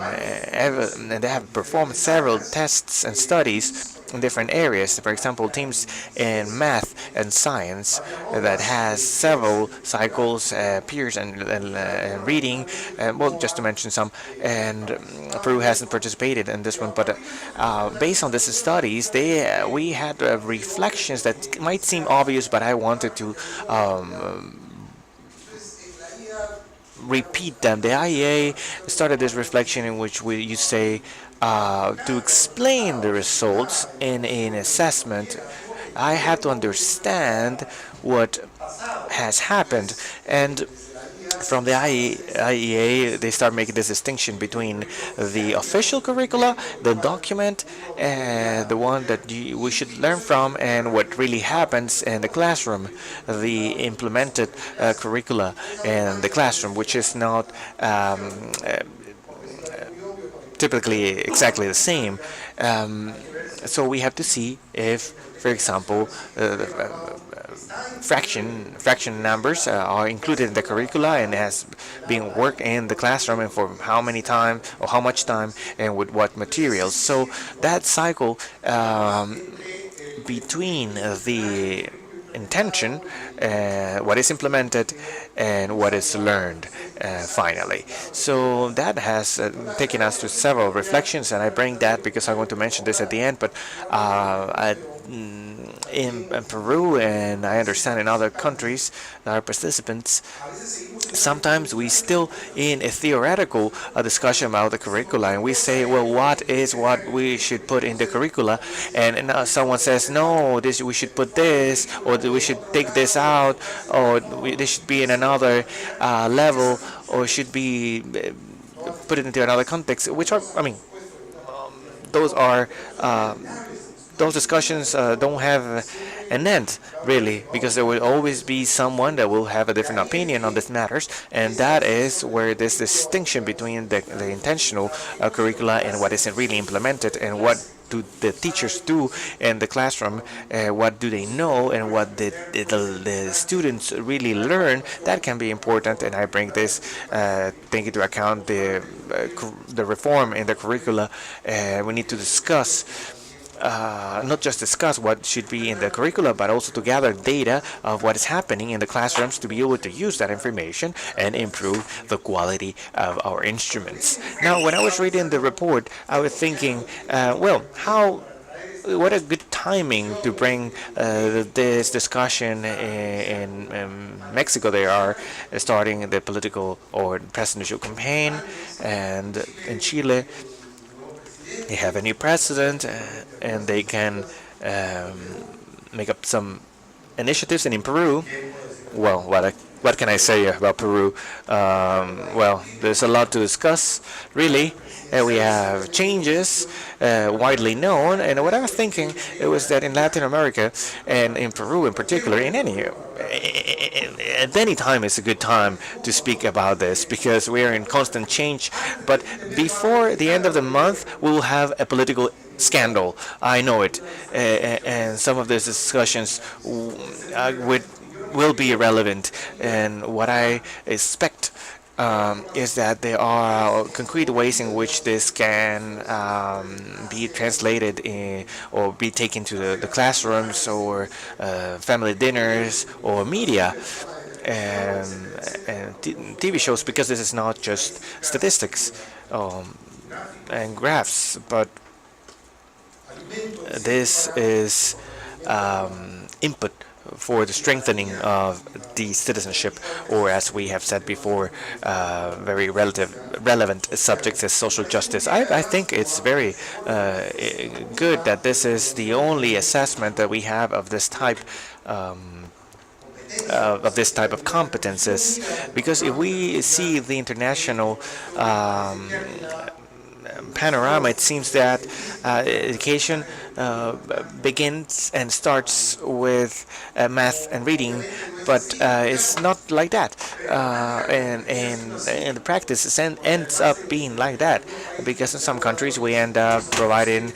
they have performed several tests and studies in different areas. For example, teams in math and science that has several cycles, peers and reading, well, just to mention some. And Peru hasn't participated in this one, but based on these studies, we had reflections that might seem obvious, but I wanted to repeat them. The IEA started this reflection in which you say to explain the results in an assessment, I have to understand what has happened. And from the IEA, they start making this distinction between the official curricula, the document, the one that we should learn from, and what really happens in the classroom, the implemented curricula in the classroom, which is not typically exactly the same. So we have to see if, for example, fraction numbers are included in the curricula and has been worked in the classroom, and for how many time or how much time and with what materials. So that cycle between the intention, what is implemented, and what is learned finally. So that has taken us to several reflections, and I bring that because I want to mention this at the end. But in Peru, and I understand in other countries that are participants, sometimes we still in a theoretical discussion about the curricula, and we say, well, what is what we should put in the curricula, and someone says, no, this we should put this, or we should take this out, or this should be in another level, or should be put it into another context, which are, I mean, those are those discussions don't have an end, really, because there will always be someone that will have a different opinion on these matters, and that is where this distinction between the intentional curricula and what isn't really implemented, and what do the teachers do in the classroom, what do they know, and what the students really learn, that can be important. And I bring this take into account the reform in the curricula. We need to discuss not just discuss what should be in the curricula, but also to gather data of what is happening in the classrooms to be able to use that information and improve the quality of our instruments. Now, when I was reading the report, I was thinking, what a good timing to bring this discussion in Mexico. They are starting the political or presidential campaign, and in Chile, they have a new president, and they can make up some initiatives. And in Peru, well, what can I say about Peru? Well, there's a lot to discuss, really. We have changes widely known, and what I was thinking it was that in Latin America and in Peru in particular, at any time is a good time to speak about this because we are in constant change. But before the end of the month, we will have a political scandal. I know it, and some of these discussions will be irrelevant. And what I expect is that there are concrete ways in which this can be translated or be taken to the classrooms or family dinners or media and TV shows, because this is not just statistics and graphs, but this is input for the strengthening of the citizenship, or as we have said before, very relevant subjects as social justice. I think it's very good that this is the only assessment that we have of this type of this type of competences, because if we see the international um, panorama, it seems that education begins and starts with math and reading, but it's not like that. And in the practice, it ends up being like that, because in some countries we end up providing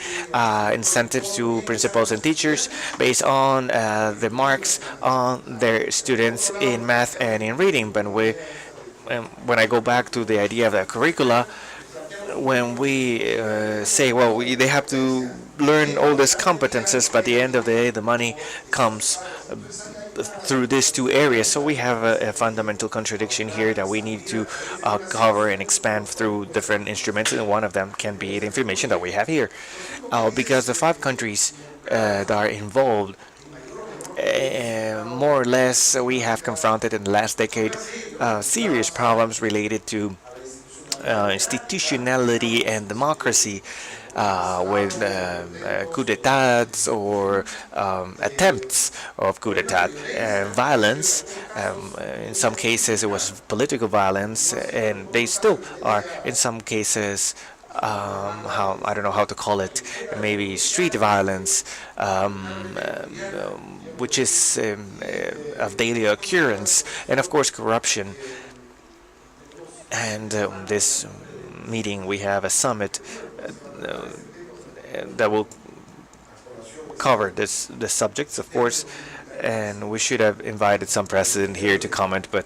incentives to principals and teachers based on the marks on their students in math and in reading. But when I go back to the idea of the curricula, when we say, well, they have to learn all these competences, but at the end of the day, the money comes through these two areas. So we have a fundamental contradiction here that we need to cover and expand through different instruments, and one of them can be the information that we have here. Because the 5 countries that are involved, more or less, we have confronted in the last decade serious problems related to institutionality and democracy, with coup d'etats or attempts of coup d'etat, violence. In some cases, it was political violence, and they still are in some cases. How I don't know how to call it, maybe street violence, which is of daily occurrence, and of course corruption. And this meeting, we have a summit that will cover the subjects, of course, and we should have invited some president here to comment, but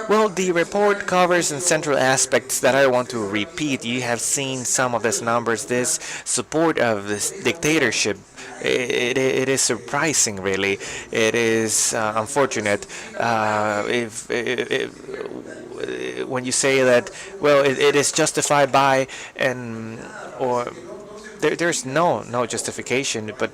well, the report covers in central aspects that I want to repeat. You have seen some of these numbers, this support of this dictatorship. It is surprising, really. It is unfortunate if when you say that, well, it is justified by, and or there's no justification, but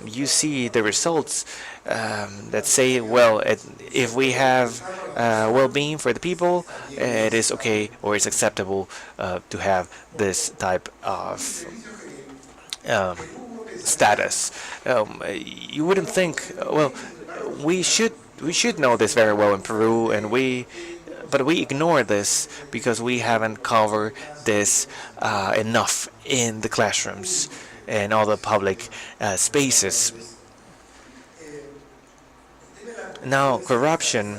you see the results that say, well, if we have well-being for the people, it is okay or it's acceptable to have this type of status. You wouldn't think, well, we should know this very well in Peru, but we ignore this because we haven't covered this enough in the classrooms and all the public spaces. Now, corruption,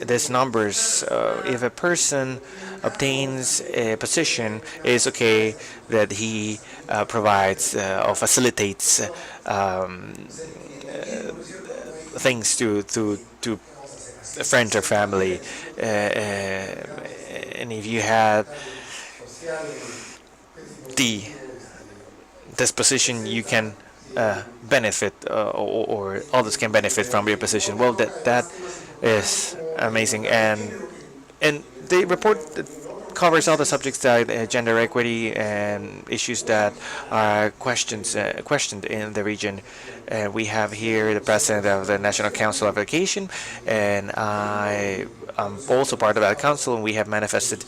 these numbers, if a person obtains a position, it's okay that he provides or facilitates things to friends or family. And if you have this position, you can benefit, or others can benefit from your position. Well, that is amazing, and the report covers all the subjects that gender equity and issues that are questioned in the region. And we have here the president of the National Council of Education, and I am also part of that council, and we have manifested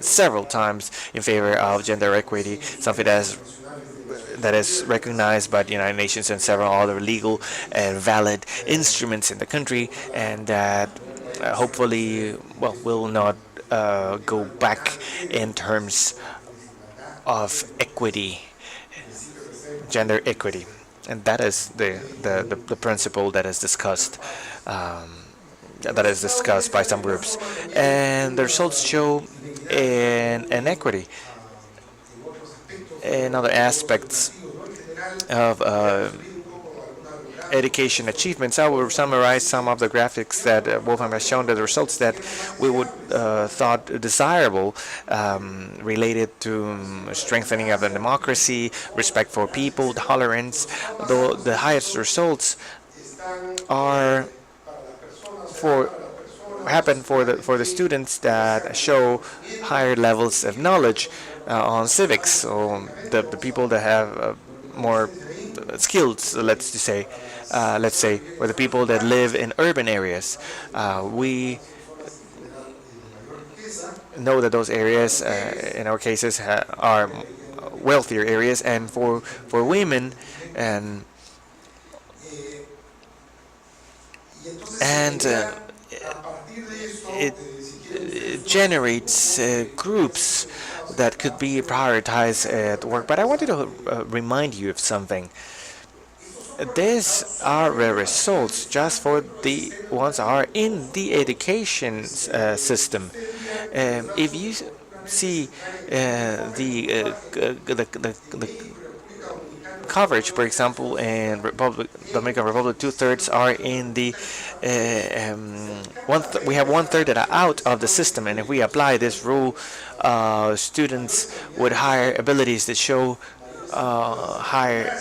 several times in favor of gender equity, something that is recognized by the United Nations and several other legal and valid instruments in the country, and that hopefully, well, will not go back in terms of equity, gender equity. And that is the principle that is discussed by some groups. And the results show an equity in other aspects of education achievements. I will summarize some of the graphics that Wolfram has shown, the results that we would thought desirable, related to strengthening of the democracy, respect for people, tolerance. Though the highest results are happen for the students that show higher levels of knowledge on civics, so the people that have more skills, let's say, or the people that live in urban areas. We know that those areas, in our cases, are wealthier areas, and for women, and and it, it generates groups that could be prioritized at work. But I wanted to remind you of something. These are the results just for the ones that are in the education system. If you see the coverage, for example, in Dominican Republic, two-thirds are in the we have one-third that are out of the system, and if we apply this rule, students with higher abilities that show higher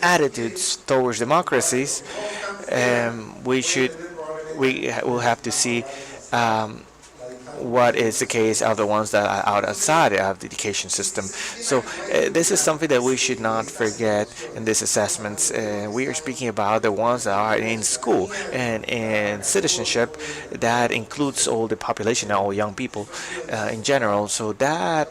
attitudes towards democracies, we will have to see um, what is the case of the ones that are outside of the education system. So this is something that we should not forget in these assessments. We are speaking about the ones that are in school, and in citizenship that includes all the population, all young people in general. So that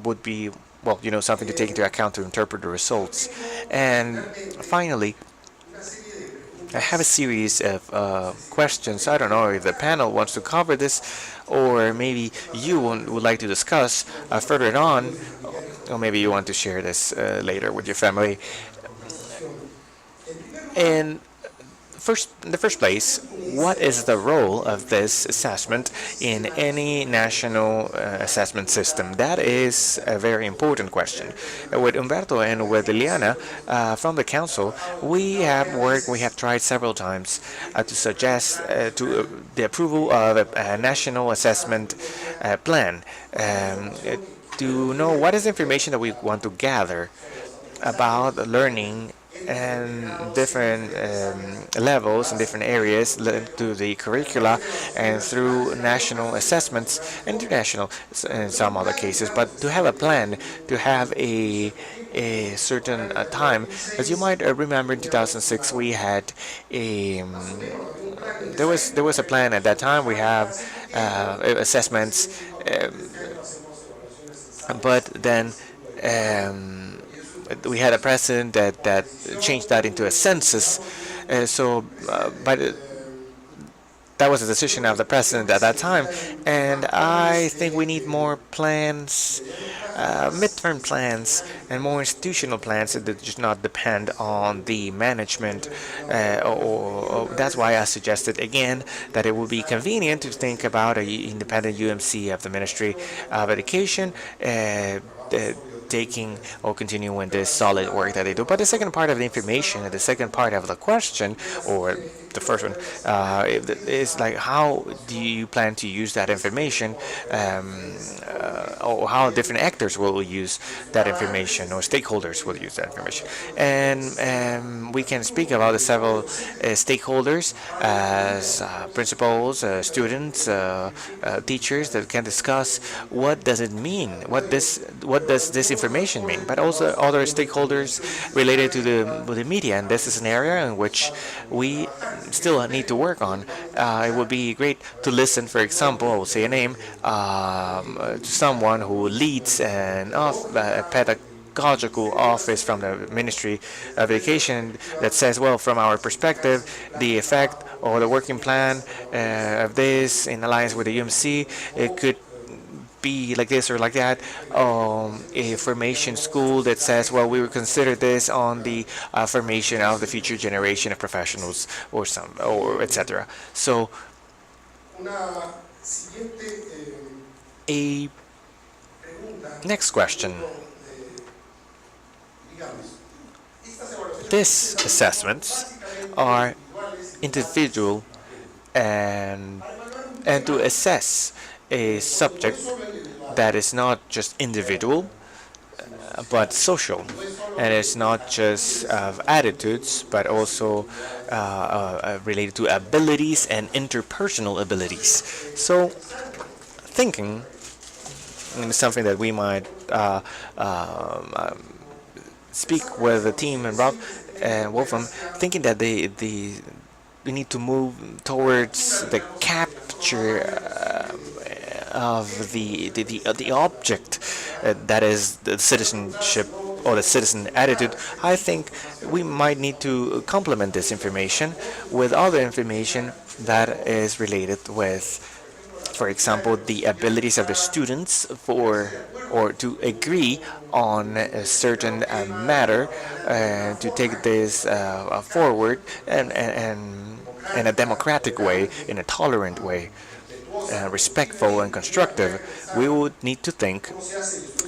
would be, well, something to take into account to interpret the results. And finally, I have a series of questions. I don't know if the panel wants to cover this, or maybe you would like to discuss further on, or maybe you want to share this later with your family. And in the first place, what is the role of this assessment in any national assessment system? That is a very important question. With Umberto and with Liliana from the council, we have tried several times to suggest the approval of a national assessment plan to know what is the information that we want to gather about learning and different levels and different areas to the curricula and through national assessments, international in some other cases, but to have a plan, to have a certain time. As you might remember, in 2006 we had a there was a plan at that time. We have assessments, but then we had a president that changed that into a census. But that was a decision of the president at that time, and I think we need more plans, midterm plans, and more institutional plans that do not depend on the management. That's why I suggested again that it would be convenient to think about an independent UMC of the Ministry of Education. Taking or continuing this solid work that they do. But the second part of the information, the second part of the question, or the first one, is like, how do you plan to use that information, or how different actors will use that information, or stakeholders will use that information. And we can speak about the several stakeholders as principals, students, teachers that can discuss what does it mean, what does this information mean, but also other stakeholders related to the media. And this is an area in which we still need to work on. It would be great to listen, for example, I will say a name, to someone who leads a pedagogical office from the Ministry of Education that says, well, from our perspective, the effect or the working plan of this in alliance with the UMC, it could be like this or like that. A formation school that says, well, we would consider this on the formation of the future generation of professionals, or etc. So a next question. These assessments are individual, and to assess a subject that is not just individual but social, and it's not just of attitudes but also related to abilities and interpersonal abilities. So thinking, and something that we might speak with the team and Rob and Wolfram, thinking that we need to move towards the capture of the object that is the citizenship or the citizen attitude, I think we might need to complement this information with other information that is related with, for example, the abilities of the students for or to agree on a certain matter, to take this forward and in a democratic way, in a tolerant way, respectful and constructive. We would need to think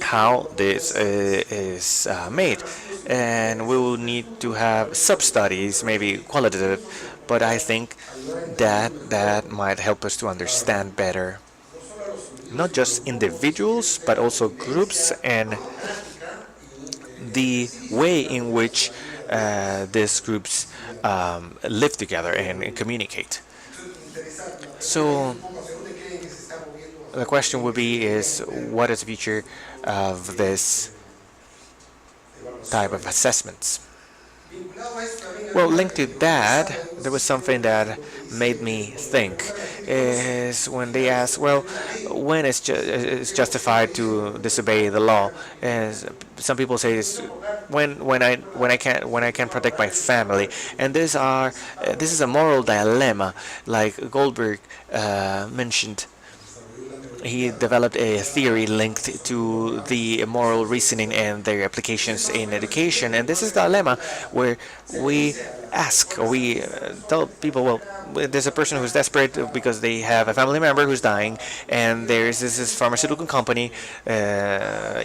how this is made, and we will need to have sub-studies, maybe qualitative, but I think that might help us to understand better not just individuals but also groups and the way in which these groups live together and communicate. So the question would be is what is the future of this type of assessments? Well, linked to that, there was something that made me think is when they ask, well, when it's justified to disobey the law? As some people say, is when I can protect my family, and this is a moral dilemma, like Goldberg mentioned. He developed a theory linked to the moral reasoning and their applications in education. And this is the dilemma where we ask, or we tell people, well, there's a person who's desperate because they have a family member who's dying, and there's this pharmaceutical company,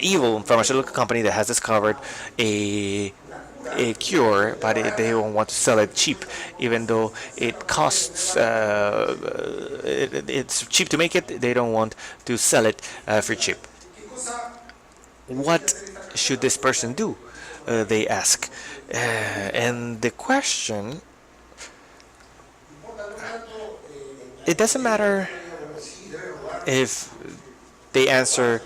evil pharmaceutical company that has discovered a cure, but they don't want to sell it cheap, even though it costs. It's cheap to make it. They don't want to sell it for cheap. What should this person do? They ask, and the question. It doesn't matter if they answer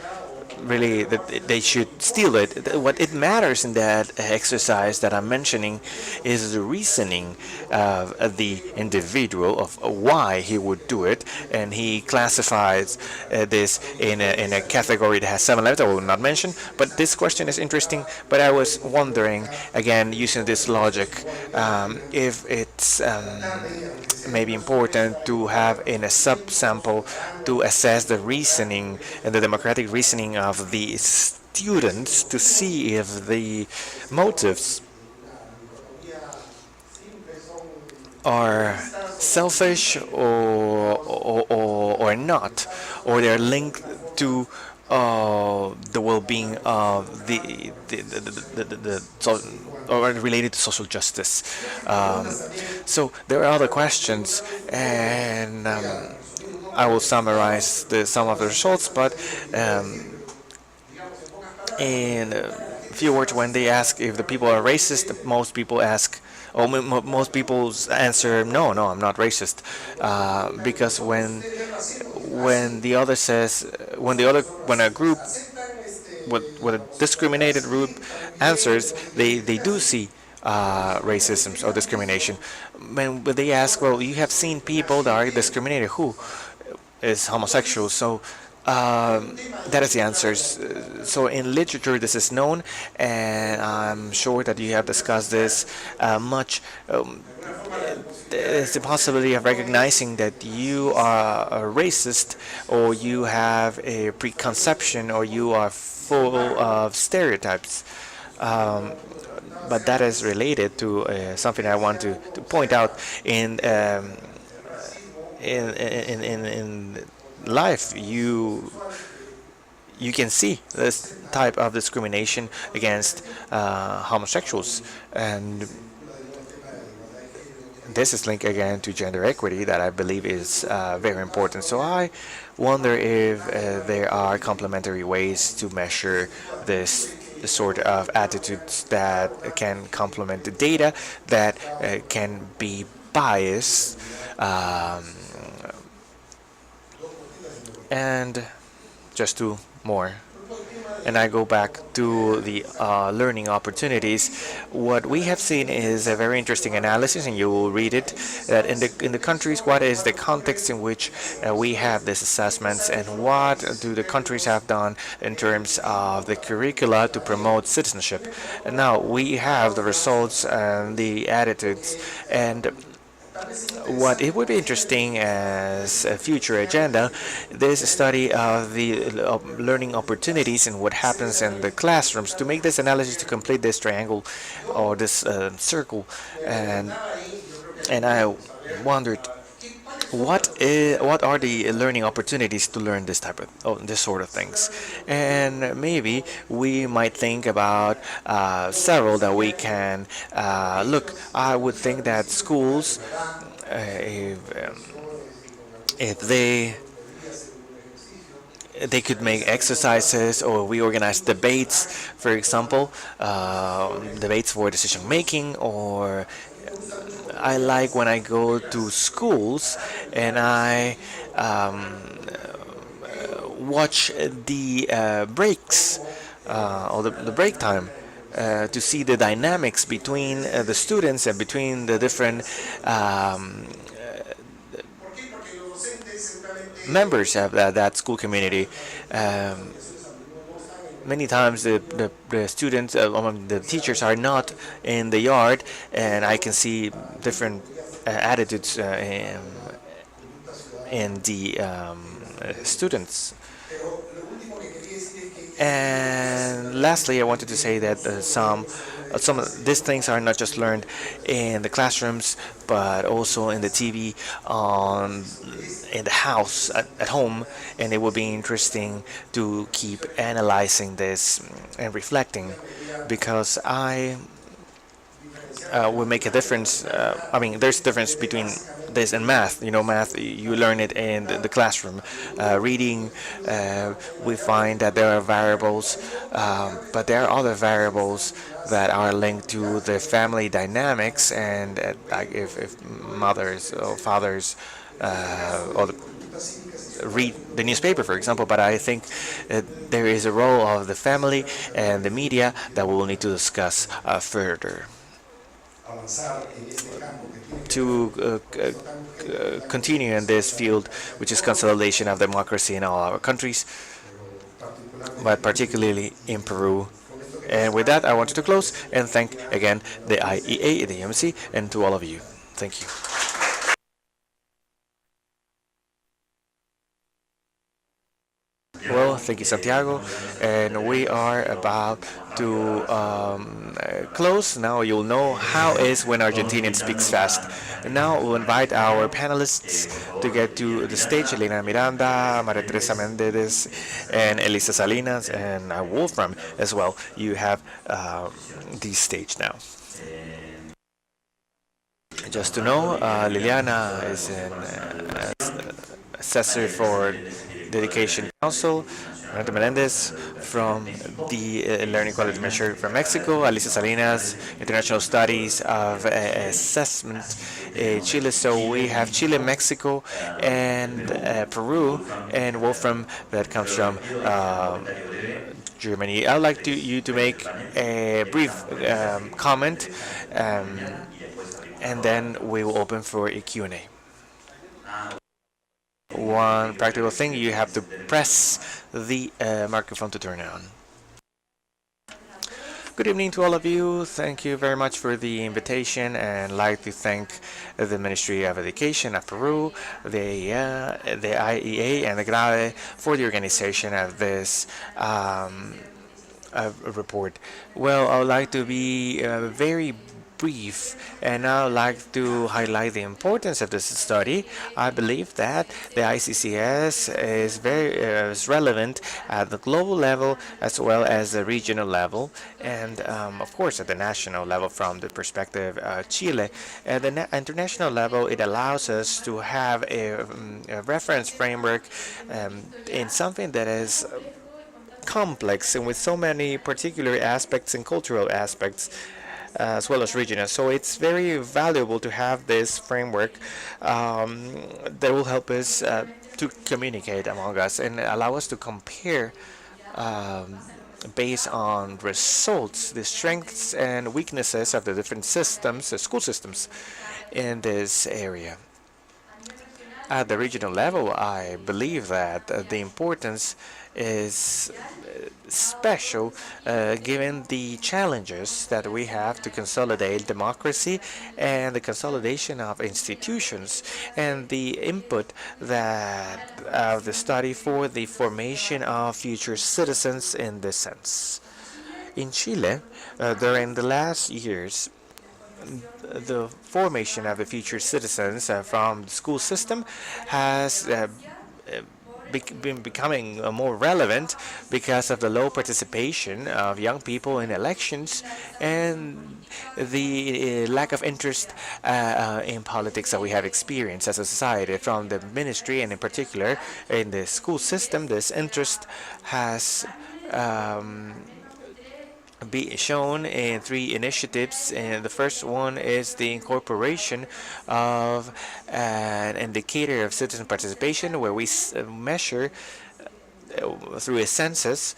really that they should steal it. What it matters in that exercise that I'm mentioning is the reasoning of the individual of why he would do it, and he classifies this in a category that has 7 letters. I will not mention, but this question is interesting. But I was wondering again, using this logic, if it's maybe important to have in a subsample to assess the reasoning and the democratic reasoning of the students to see if the motives are selfish or not, or they're linked to the well-being of or related to social justice. So there are other questions, and I will summarize some of the results, but in a few words, when they ask if the people are racist, most people ask, or most people's answer, no, I'm not racist, because when a group, when a discriminated group answers, they do see racism or discrimination. When they ask, well, you have seen people that are discriminated, who is homosexual? So that is the answers. So in literature, this is known, and I'm sure that you have discussed this much. There's the possibility of recognizing that you are a racist, or you have a preconception, or you are full of stereotypes. But that is related to something I want to point out in life. You can see this type of discrimination against homosexuals, and this is linked again to gender equity that I believe is very important. So I wonder if there are complementary ways to measure this sort of attitudes that can complement the data that can be biased. And just two more and I go back to the learning opportunities, what we have seen is a very interesting analysis, and you will read it, that in the countries, what is the context in which we have these assessments, and what do the countries have done in terms of the curricula to promote citizenship. And now we have the results and the attitudes, and what it would be interesting as a future agenda, this study of the learning opportunities and what happens in the classrooms to make this analysis to complete this triangle or this circle. And I wondered what are the learning opportunities to learn this type of this sort of things, and maybe we might think about several that we can look. I would think that schools, if they could make exercises, or we organize debates, for example, debates for decision making, or I like when I go to schools and I watch the breaks or the break time to see the dynamics between the students and between the different members of that school community. Many times the students, the teachers are not in the yard, and I can see different attitudes in the students. And lastly, I wanted to say that some of these things are not just learned in the classrooms, but also in the TV, on in the house at home, and it will be interesting to keep analyzing this and reflecting, because I will make a difference. I mean, there's a difference between this and math. You know, math, you learn it in the classroom. Reading, we find that there are variables, but there are other variables that are linked to the family dynamics, and like if mothers or fathers or read the newspaper, for example. But I think there is a role of the family and the media that we will need to discuss further to continue in this field, which is consolidation of democracy in all our countries, but particularly in Peru. And with that, I wanted to close and thank again the IEA, the EMC, and to all of you. Thank you. Well, thank you, Santiago. And we are about to close. Now you'll know how is when Argentinian speaks fast. And now we'll invite our panelists to get to the stage. Elena Miranda, Maria Teresa Mendez, and Elisa Salinas, and Wolfram as well. You have the stage now. Just to know, Liliana is an assessor for Dedication Council, Renato Melendez from the Learning Quality Measure from Mexico, Alicia Salinas, International Studies of Assessment, Chile. So we have Chile, Mexico, and Peru, and Wolfram that comes from Germany. I'd like you to make a brief comment, and then we will open for a Q&A. One practical thing, you have to press the microphone to turn it on. Good evening to all of you. Thank you very much for the invitation, and I'd like to thank the Ministry of Education of Peru, the IEA, and the GRADE for the organization of this report. Well, I would like to be very brief, and I would like to highlight the importance of this study. I believe that the ICCS is very is relevant at the global level as well as the regional level, and of course at the national level from the perspective of Chile. At the international level, it allows us to have a reference framework in something that is complex and with so many particular aspects and cultural aspects, as well as regional. So it's very valuable to have this framework that will help us to communicate among us and allow us to compare based on results, the strengths and weaknesses of the different systems, school systems in this area. At the regional level, I believe that the importance is special given the challenges that we have to consolidate democracy and the consolidation of institutions and the input that of the study for the formation of future citizens in this sense. In Chile, during the last years, the formation of the future citizens from the school system has been becoming more relevant because of the low participation of young people in elections and the lack of interest in politics that we have experienced as a society from the ministry, and in particular in the school system. This interest has be shown in three initiatives, and the first one is the incorporation of an indicator of citizen participation where we measure through a census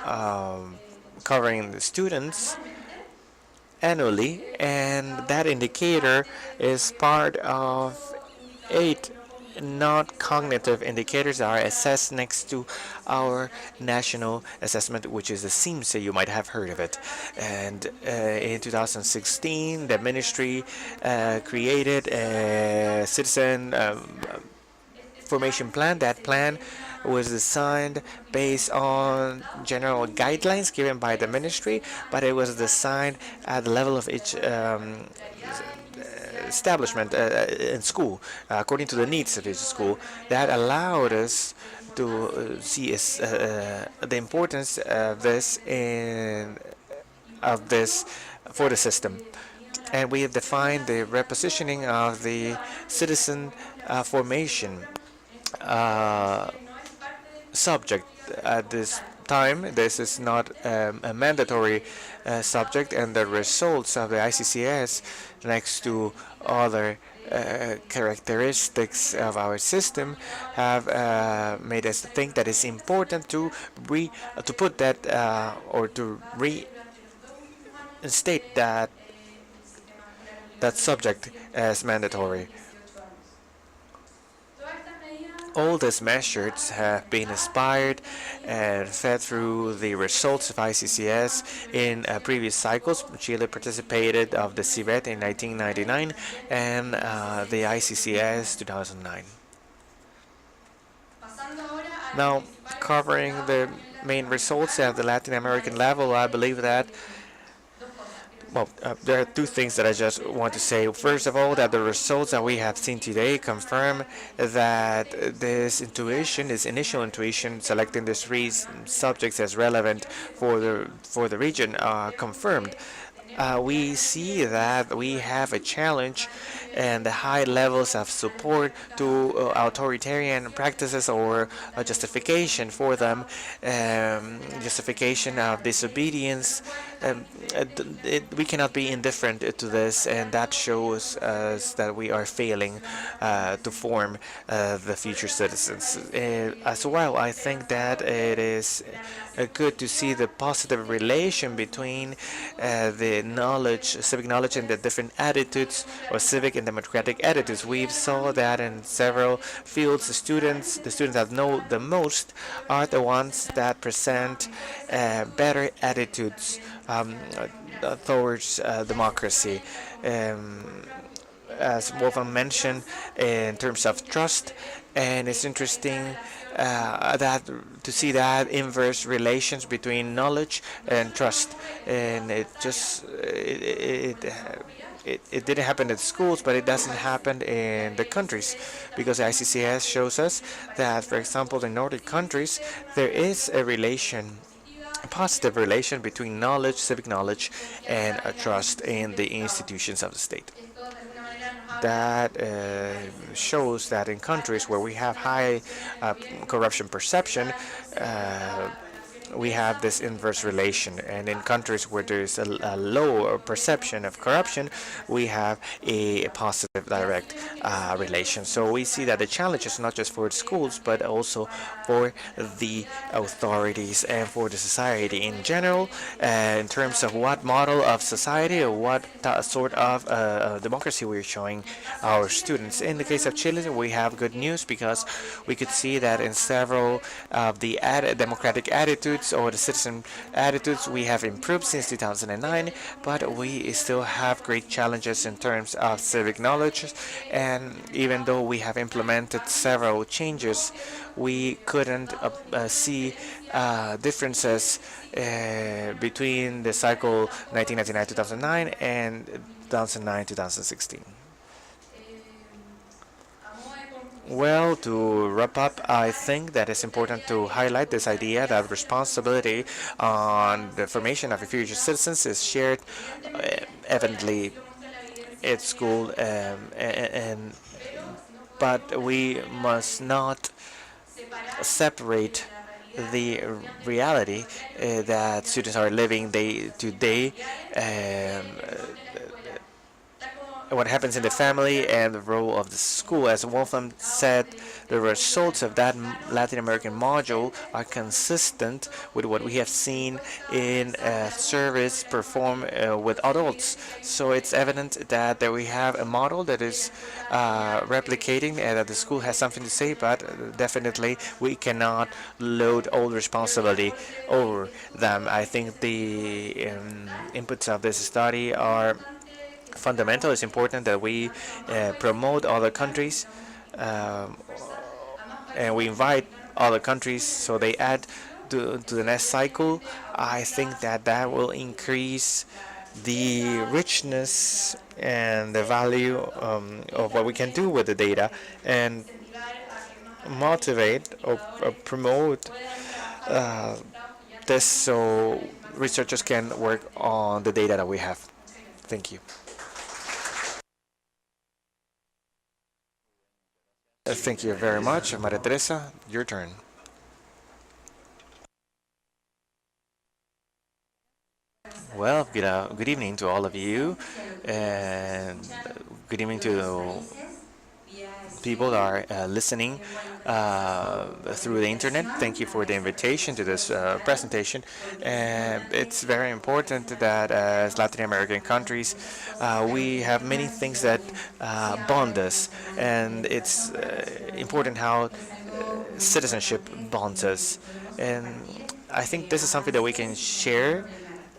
covering the students annually, and that indicator is part of 8 not cognitive indicators are assessed next to our national assessment, which is the SIMSE. You might have heard of it. And in 2016, the ministry created a citizen formation plan. That plan was designed based on general guidelines given by the ministry, but it was designed at the level of each establishment in school, according to the needs of each school. That allowed us to see the importance of this for the system. And we have defined the repositioning of the citizen formation subject at this time. This is not a mandatory subject, and the results of the ICCS next to other characteristics of our system have made us think that it's important to put that or to reinstate that subject as mandatory. All these measures have been inspired and fed through the results of ICCS in previous cycles. Chile participated of the Civic in 1999 and the ICCS 2009. Now, covering the main results at the Latin American level, I believe that there are two things that I just want to say. First of all, that the results that we have seen today confirm that this initial intuition, selecting the three subjects as relevant for the region, confirmed. We see that we have a challenge and the high levels of support to authoritarian practices or a justification for them, justification of disobedience. We cannot be indifferent to this, and that shows us that we are failing to form the future citizens. As well, I think that it is good to see the positive relation between the civic knowledge, and the different attitudes or civic and democratic attitudes. We saw that in several fields. The students that know the most are the ones that present better attitudes towards democracy. As Wolfgang mentioned, in terms of trust, and it's interesting that to see that inverse relations between knowledge and trust, and it didn't happen at schools, but it doesn't happen in the countries, because ICCS shows us that, for example, in Nordic countries, there is a positive relation between knowledge, civic knowledge, and trust in the institutions of the state. That shows that in countries where we have high corruption perception, we have this inverse relation. And in countries where there's a low perception of corruption, we have a positive direct relation. So we see that the challenge is not just for the schools, but also for the authorities and for the society in general, in terms of what model of society or what sort of democracy we're showing our students. In the case of Chile, we have good news because we could see that in several of the democratic attitudes or the citizen attitudes, we have improved since 2009, but we still have great challenges in terms of civic knowledge. And even though we have implemented several changes, we couldn't see differences between the cycle 1999-2009 and 2009-2016. Well, to wrap up, I think that it's important to highlight this idea that responsibility on the formation of future citizens is shared evidently at school, but we must not separate the reality that students are living day to day, what happens in the family, and the role of the school. As Wolfram said, the results of that Latin American module are consistent with what we have seen in service performed with adults. So it's evident that we have a model that is replicating, and that the school has something to say, but definitely we cannot load all responsibility over them. I think the inputs of this study are fundamental. It's important that we promote other countries, um, and we invite other countries so they add to the next cycle. I think that that will increase the richness and the value of what we can do with the data, and motivate or promote this so researchers can work on the data that we have. Thank you. Thank you very much. Maria Teresa, your turn. Well, good evening to all of you, and good evening to people that are listening through the internet. Thank you for the invitation to this presentation. It's very important that as Latin American countries, we have many things that bond us, and it's important how citizenship bonds us. And I think this is something that we can share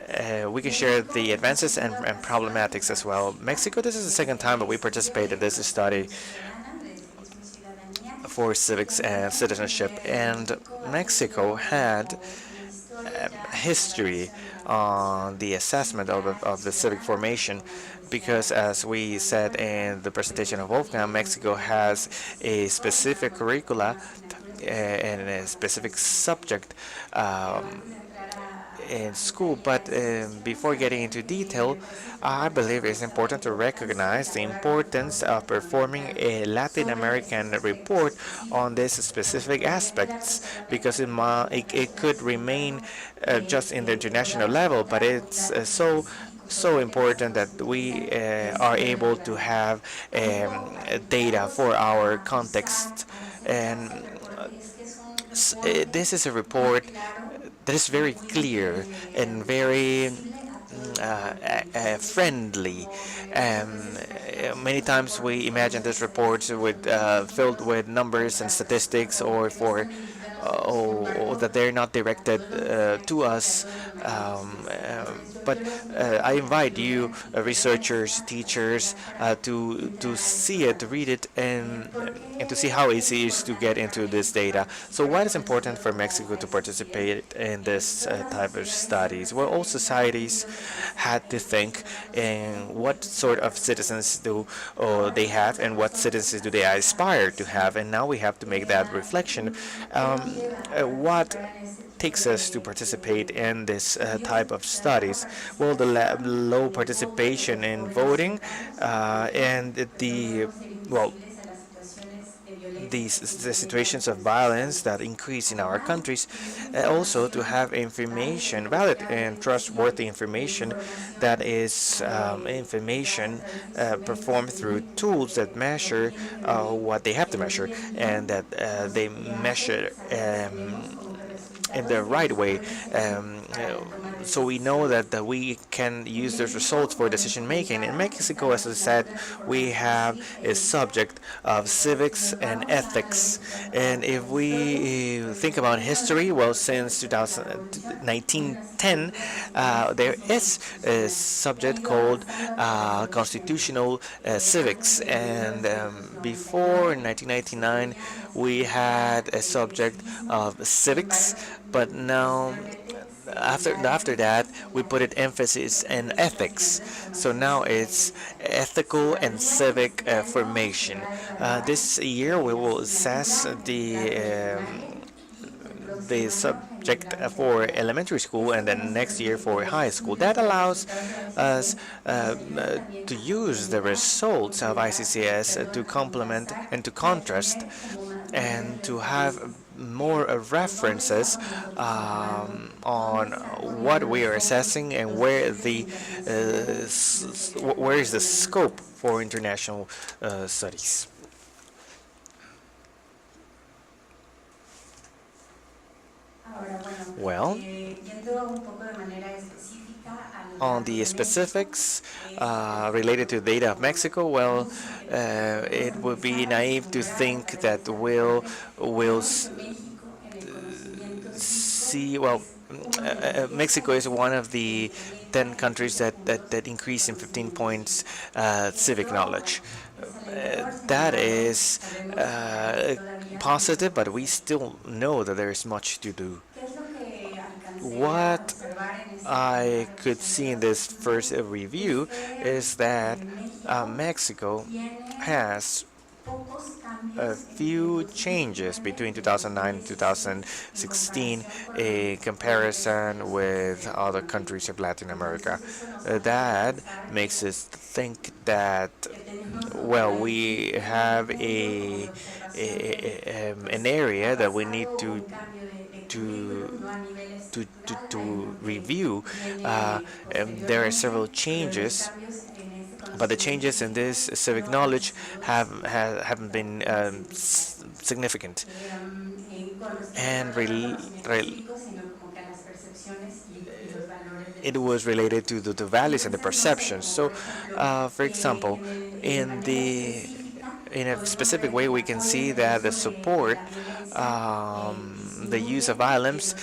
the advances and problematics as well. Mexico, this is the second time that we participated in this study for civics and citizenship, and Mexico had history on the assessment of the civic formation, because as we said in the presentation of Wolfgang, Mexico has a specific curricula and a specific subject in school. But before getting into detail, I believe it's important to recognize the importance of performing a Latin American report on these specific aspects, because it could remain just in the international level, but it's so important that we are able to have data for our context. And this is a report that is very clear and very friendly. Many times we imagine these reports filled with numbers and statistics, or that they're not directed to us. But I invite you, researchers, teachers, to see it, to read it, and to see how easy it is to get into this data. So why is it important for Mexico to participate in this type of studies? Well, all societies had to think in what sort of citizens do they have, and what citizens do they aspire to have, and now we have to make that reflection. What takes us to participate in this type of studies? Well, the low participation in voting, and the well, the situations of violence that increase in our countries, also to have information, valid and trustworthy information, that is information performed through tools that measure what they have to measure, and that they measure in the right way. So we know that we can use those results for decision making. In Mexico, as I said, we have a subject of civics and ethics. And if we think about history, well, since 1910, there is a subject called constitutional civics. And before 1999, we had a subject of civics, but now after that we put it emphasis in ethics. So now it's ethical and civic formation. This year we will assess the subject for elementary school, and then next year for high school. That allows us to use the results of ICCS to complement and to contrast and to have more references on what we are assessing and where where is the scope for international studies. Well, on the specifics related to data of Mexico, well, it would be naive to think that we'll see. Well, Mexico is one of the 10 countries that increase in 15 points civic knowledge. That is positive, but we still know that there is much to do. What I could see in this first review is that Mexico has a few changes between 2009 and 2016 in comparison with other countries of Latin America. That makes us think that, well, we have an area that we need to review. There are several changes, but the changes in this civic knowledge haven't been significant, and it was related to the values and the perceptions. So, for example, in a specific way, we can see that the support, the use of violence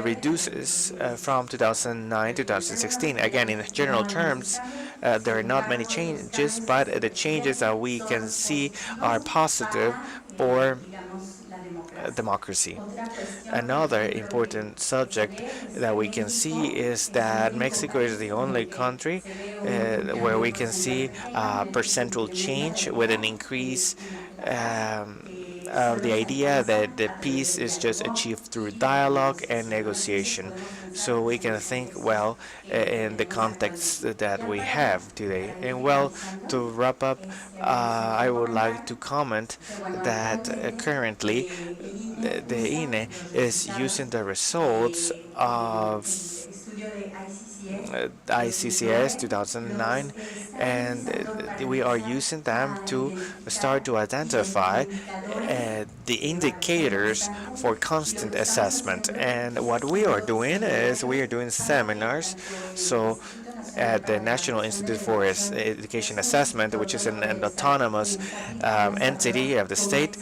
reduces from 2009 to 2016. Again, in general terms, there are not many changes, but the changes that we can see are positive for democracy. Another important subject that we can see is that Mexico is the only country where we can see percentual change with an increase of the idea that the peace is just achieved through dialogue and negotiation. So we can think, well, in the context that we have today. And well, to wrap up, I would like to comment that currently the INE is using the results of ICCS 2009, and we are using them to start to identify the indicators for constant assessment. And what we are doing is we are doing seminars. So at the National Institute for Education Assessment, which is an autonomous entity of the state,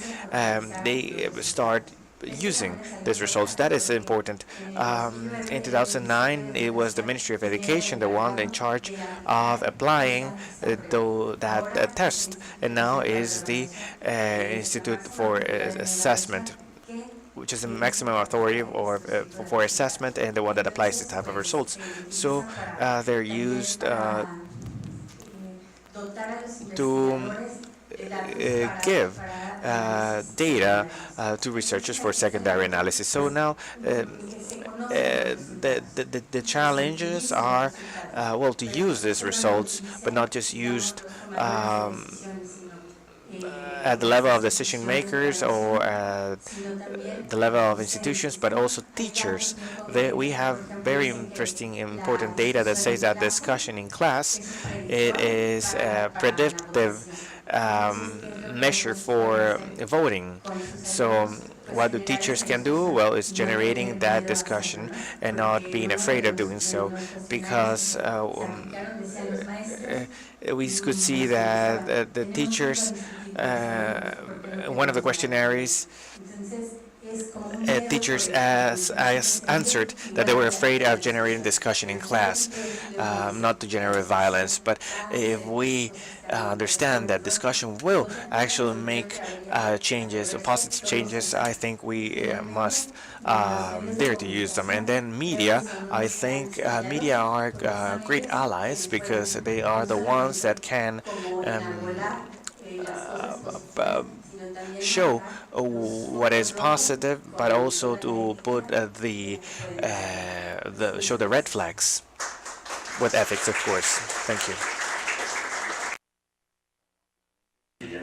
they start using these results. That is important. In 2009, it was the Ministry of Education, the one in charge of applying that test, and now is the Institute for Assessment, which is the maximum authority for assessment and the one that applies this type of results. So they're used to give data to researchers for secondary analysis. So now the challenges are, well, to use these results, but not just used at the level of decision makers or at the level of institutions, but also teachers. We have very interesting, important data that says that discussion in class, it is a predictive measure for voting. So what the teachers can do, well, is generating that discussion and not being afraid of doing so, because we could see that the teachers, one of the questionnaires, teachers as answered that they were afraid of generating discussion in class, not to generate violence. But if we understand that discussion will actually make changes, positive changes, I think we must dare to use them. And then media, I think media are great allies because they are the ones that can uh, show what is positive, but also to put the show the red flags with ethics, of course. Thank you.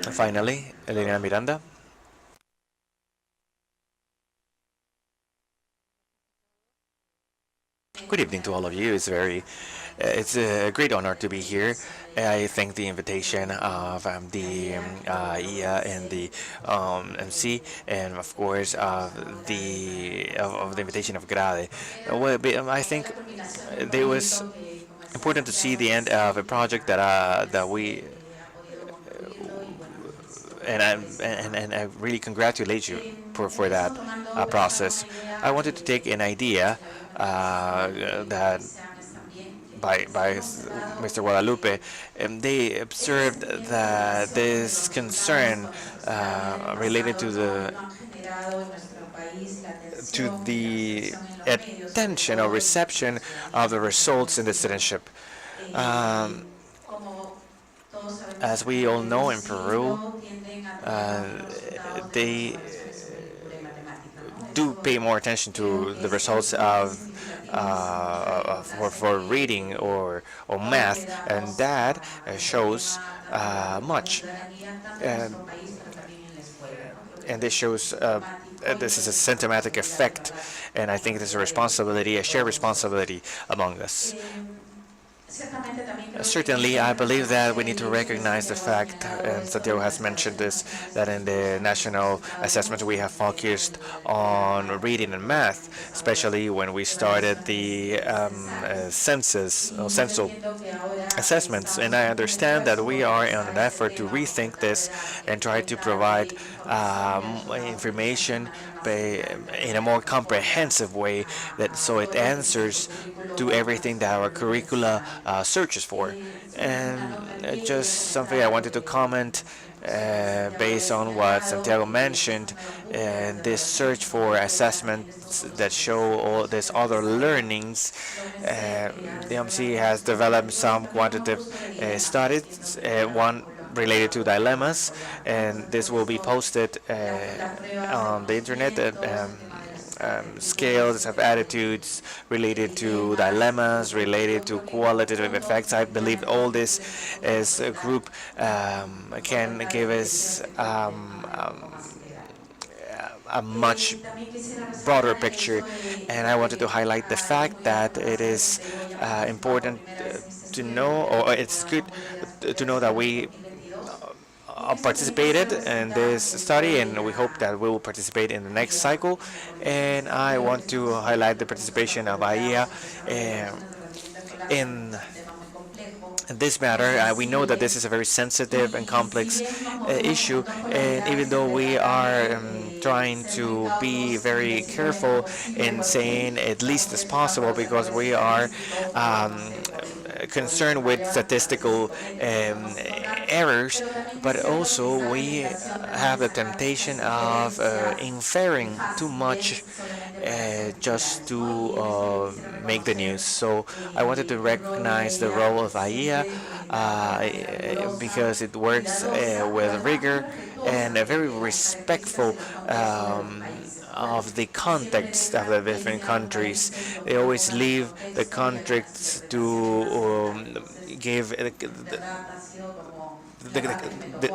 And finally, Elena Miranda. Good evening to all of you. It's a great honor to be here. I thank the invitation of the IA and the MC, and of course of the invitation of Grade. I think it was important to see the end of a project that we and I really congratulate you for that process. I wanted to take an idea that by Mr. Guadalupe, they observed that this concern related to the attention or reception of the results in the citizenship. Um, as we all know, in Peru, uh, they do pay more attention to the results of for reading or math, and that shows much. And, and this shows this is a symptomatic effect, and I think it is a responsibility, a shared responsibility among us. Certainly, I believe that we need to recognize the fact, and Santiago has mentioned this, that in the national assessment we have focused on reading and math, especially when we started the census or census assessments. And I understand that we are on an effort to rethink this and try to provide information in a more comprehensive way, that so it answers to everything that our curricula searches for. And just something I wanted to comment based on what Santiago mentioned, and this search for assessments that show all these other learnings. The MC has developed some quantitative studies, one related to dilemmas, and this will be posted on the internet. Scales of attitudes related to dilemmas, related to qualitative effects. I believe all this as a group can give us a much broader picture, and I wanted to highlight the fact that it is important to know, or it's good to know that we participated in this study, and we hope that we will participate in the next cycle. And I want to highlight the participation of AIA in this matter. We know that this is a very sensitive and complex issue, and even though we are trying to be very careful in saying at least as possible, because we are concerned with statistical errors, but also we have the temptation of inferring too much just to make the news. So I wanted to recognize the role of AIA because it works with rigor and a very respectful of the context of the different countries. They always leave the context to give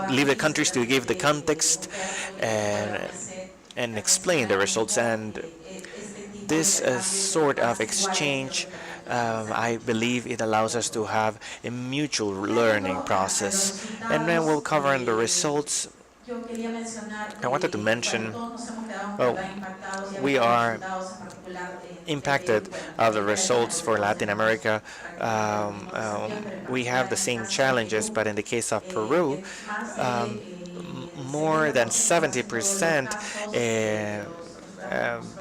leave the countries to give the context and explain the results. And this sort of exchange, I believe it allows us to have a mutual learning process. And then we'll cover in the results. I wanted to mention, well, we are impacted of the results for Latin America. We have the same challenges, but in the case of Peru, more than 70%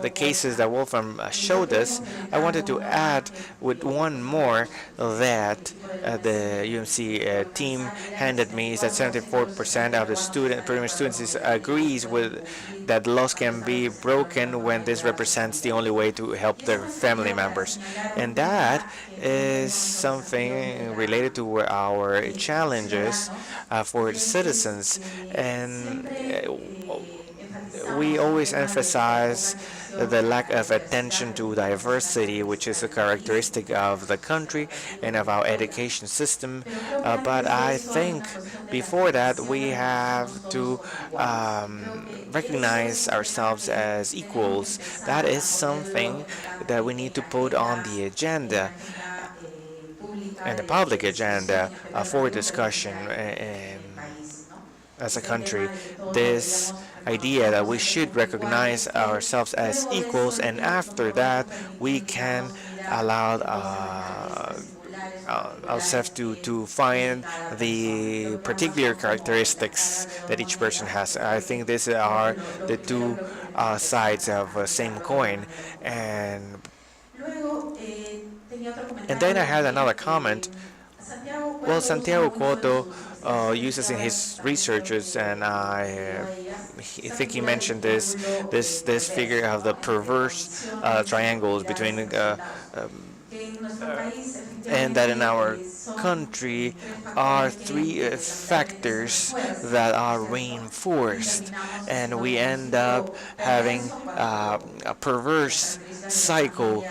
the cases that Wolfram showed us. I wanted to add with one more that the UMC team handed me, is that 74% of the Peruvian students agrees with that laws can be broken when this represents the only way to help their family members. And that is something related to our challenges for the citizens. And we always emphasize the lack of attention to diversity, which is a characteristic of the country and of our education system. But I think before that, we have to recognize ourselves as equals. That is something that we need to put on the agenda and the public agenda for discussion as a country. This idea that we should recognize ourselves as equals, and after that we can allow ourselves to find the particular characteristics that each person has. I think these are the two sides of the same coin. And then I had another comment. Well, Santiago Cuoto uses in his researches, and I think he mentioned this figure of the perverse triangles between and that in our country are three factors that are reinforced, and we end up having a perverse cycle,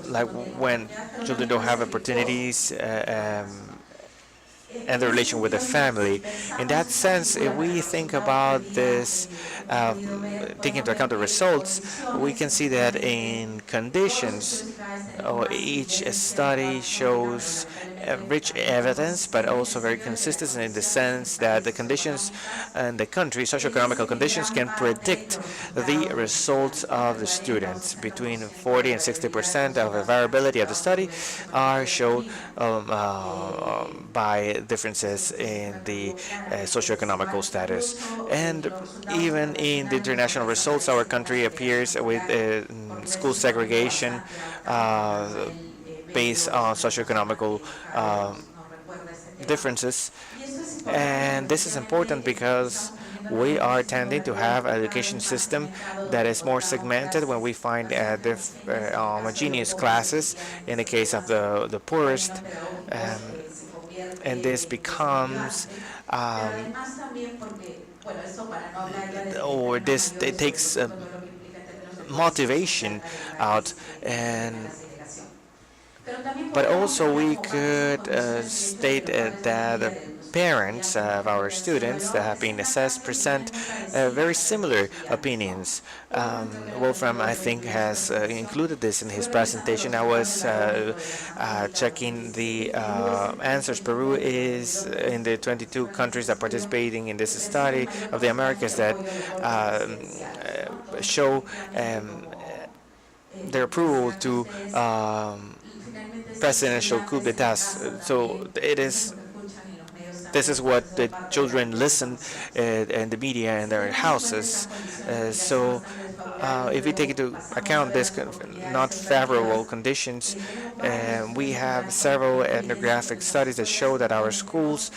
like when children don't have opportunities and the relation with the family. In that sense, if we think about this, taking into account the results, we can see that in conditions, each study shows rich evidence, but also very consistent in the sense that the conditions in the country, socioeconomic conditions, can predict the results of the students. Between 40 and 60% of the variability of the study are shown by differences in the socioeconomic status. And even in the international results, our country appears with school segregation based on socioeconomic differences. And this is important because we are tending to have an education system that is more segmented when we find homogeneous classes in the case of the poorest. And this becomes or this it takes motivation out. And but also we could state that the parents of our students that have been assessed present very similar opinions. Wolfram, I think, has included this in his presentation. I was checking the answers. Peru is in the 22 countries that participating in this study of the Americas that show their approval to presidential coup d'etats. So this is what the children listen in the media in their houses. So if we take into account this not favorable conditions, we have several ethnographic studies that show that our schools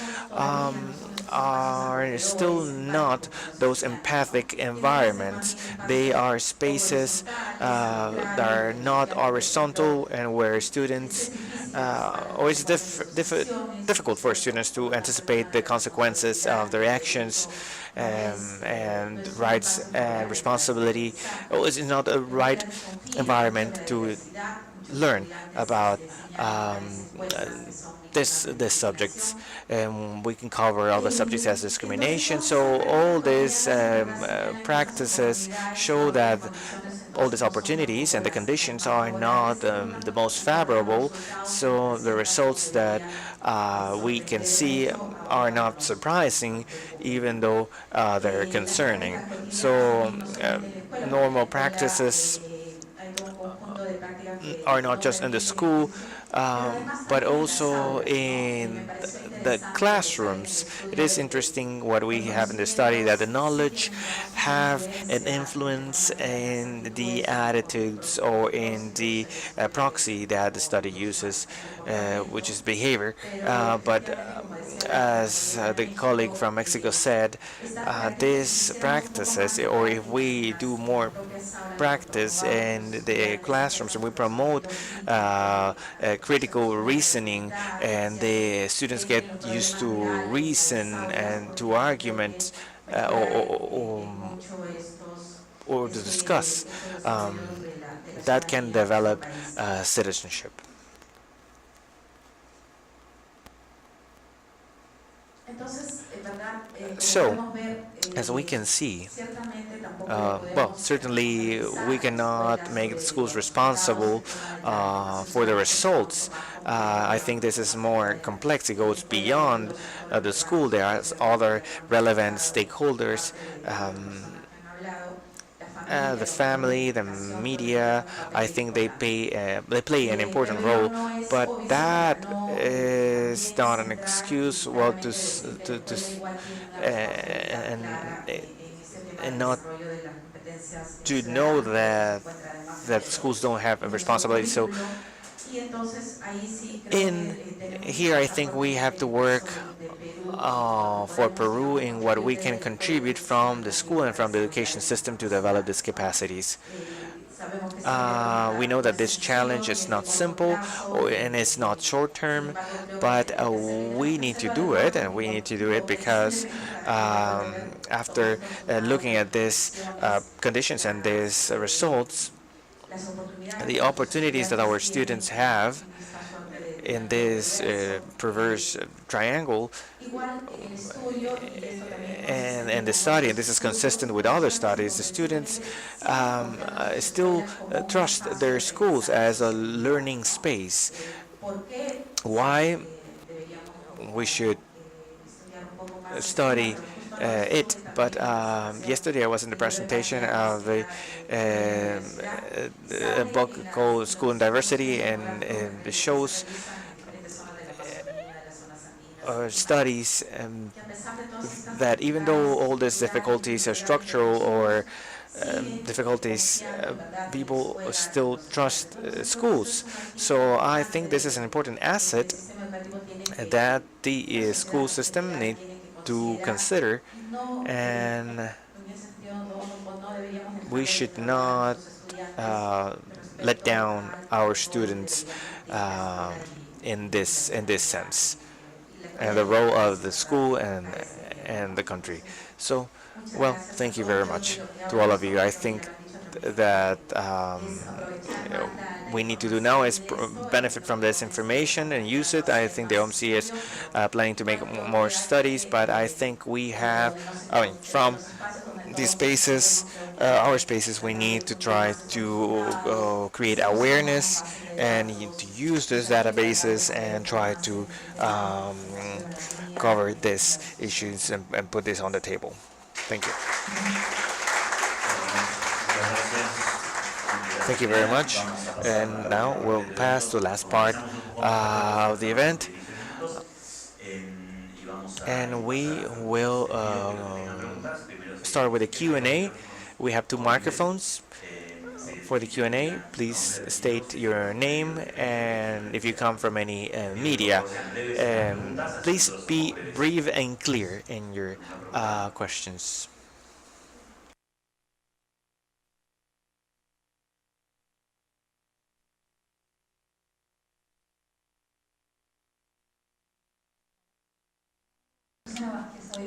are still not those empathic environments. They are spaces that are not horizontal, and where students, or it's difficult for students to anticipate the consequences of their actions, and rights and responsibility. It's not a right environment to learn about um, uh, this subjects, and we can cover all the subjects as discrimination. So all these practices show that all these opportunities and the conditions are not the most favorable. So the results that we can see are not surprising, even though they're concerning. So normal practices are not just in the school, but also in the classrooms. It is interesting what we have in the study, that the knowledge have an influence in the attitudes or in the proxy that the study uses, which is behavior. But as the colleague from Mexico said, these practices, or if we do more practice in the classrooms and we promote critical reasoning, and the students get used to reason and to argument, or to discuss, that can develop citizenship. So, as we can see, well, certainly we cannot make the schools responsible for the results. I think this is more complex. It goes beyond the school. There are other relevant stakeholders. The family, the media, I think they play an important role, but that is not an excuse. Well, and not to know that schools don't have a responsibility. So in here, I think we have to work for Peru in what we can contribute from the school and from the education system to develop these capacities. We know that this challenge is not simple, and it's not short term, but we need to do it, and we need to do it because after looking at these conditions and these results, the opportunities that our students have in this perverse triangle, and the study, and this is consistent with other studies, the students still trust their schools as a learning space. Why we should study it? But yesterday I was in the presentation of a book called School and Diversity, and it shows studies that even though all these difficulties are structural or difficulties, people still trust schools. So I think this is an important asset that the school system need to consider, and we should not let down our students in this sense, and the role of the school and the country. So, well, thank you very much to all of you. I think that we need to do now is benefit from this information and use it. I think the OMC is planning to make more studies, but I think we have, I mean, from these spaces, our spaces, we need to try to create awareness and to use those databases and try to cover these issues and put this on the table. Thank you. Thank you very much. And now we'll pass to the last part of the event. And we will start with a Q&A. We have two microphones for the Q&A. Please state your name and if you come from any media. Please be brief and clear in your questions.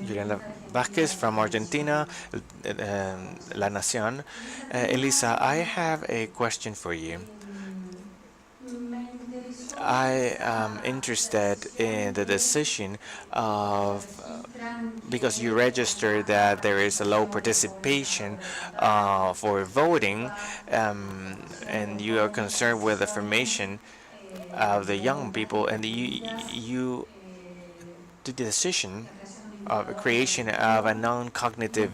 Juliana Vázquez from Argentina, La Nación. Elisa, I have a question for you. I am interested in the decision of because you register that there is a low participation for voting, and you are concerned with the formation of the young people, and you took the decision of a creation of a non-cognitive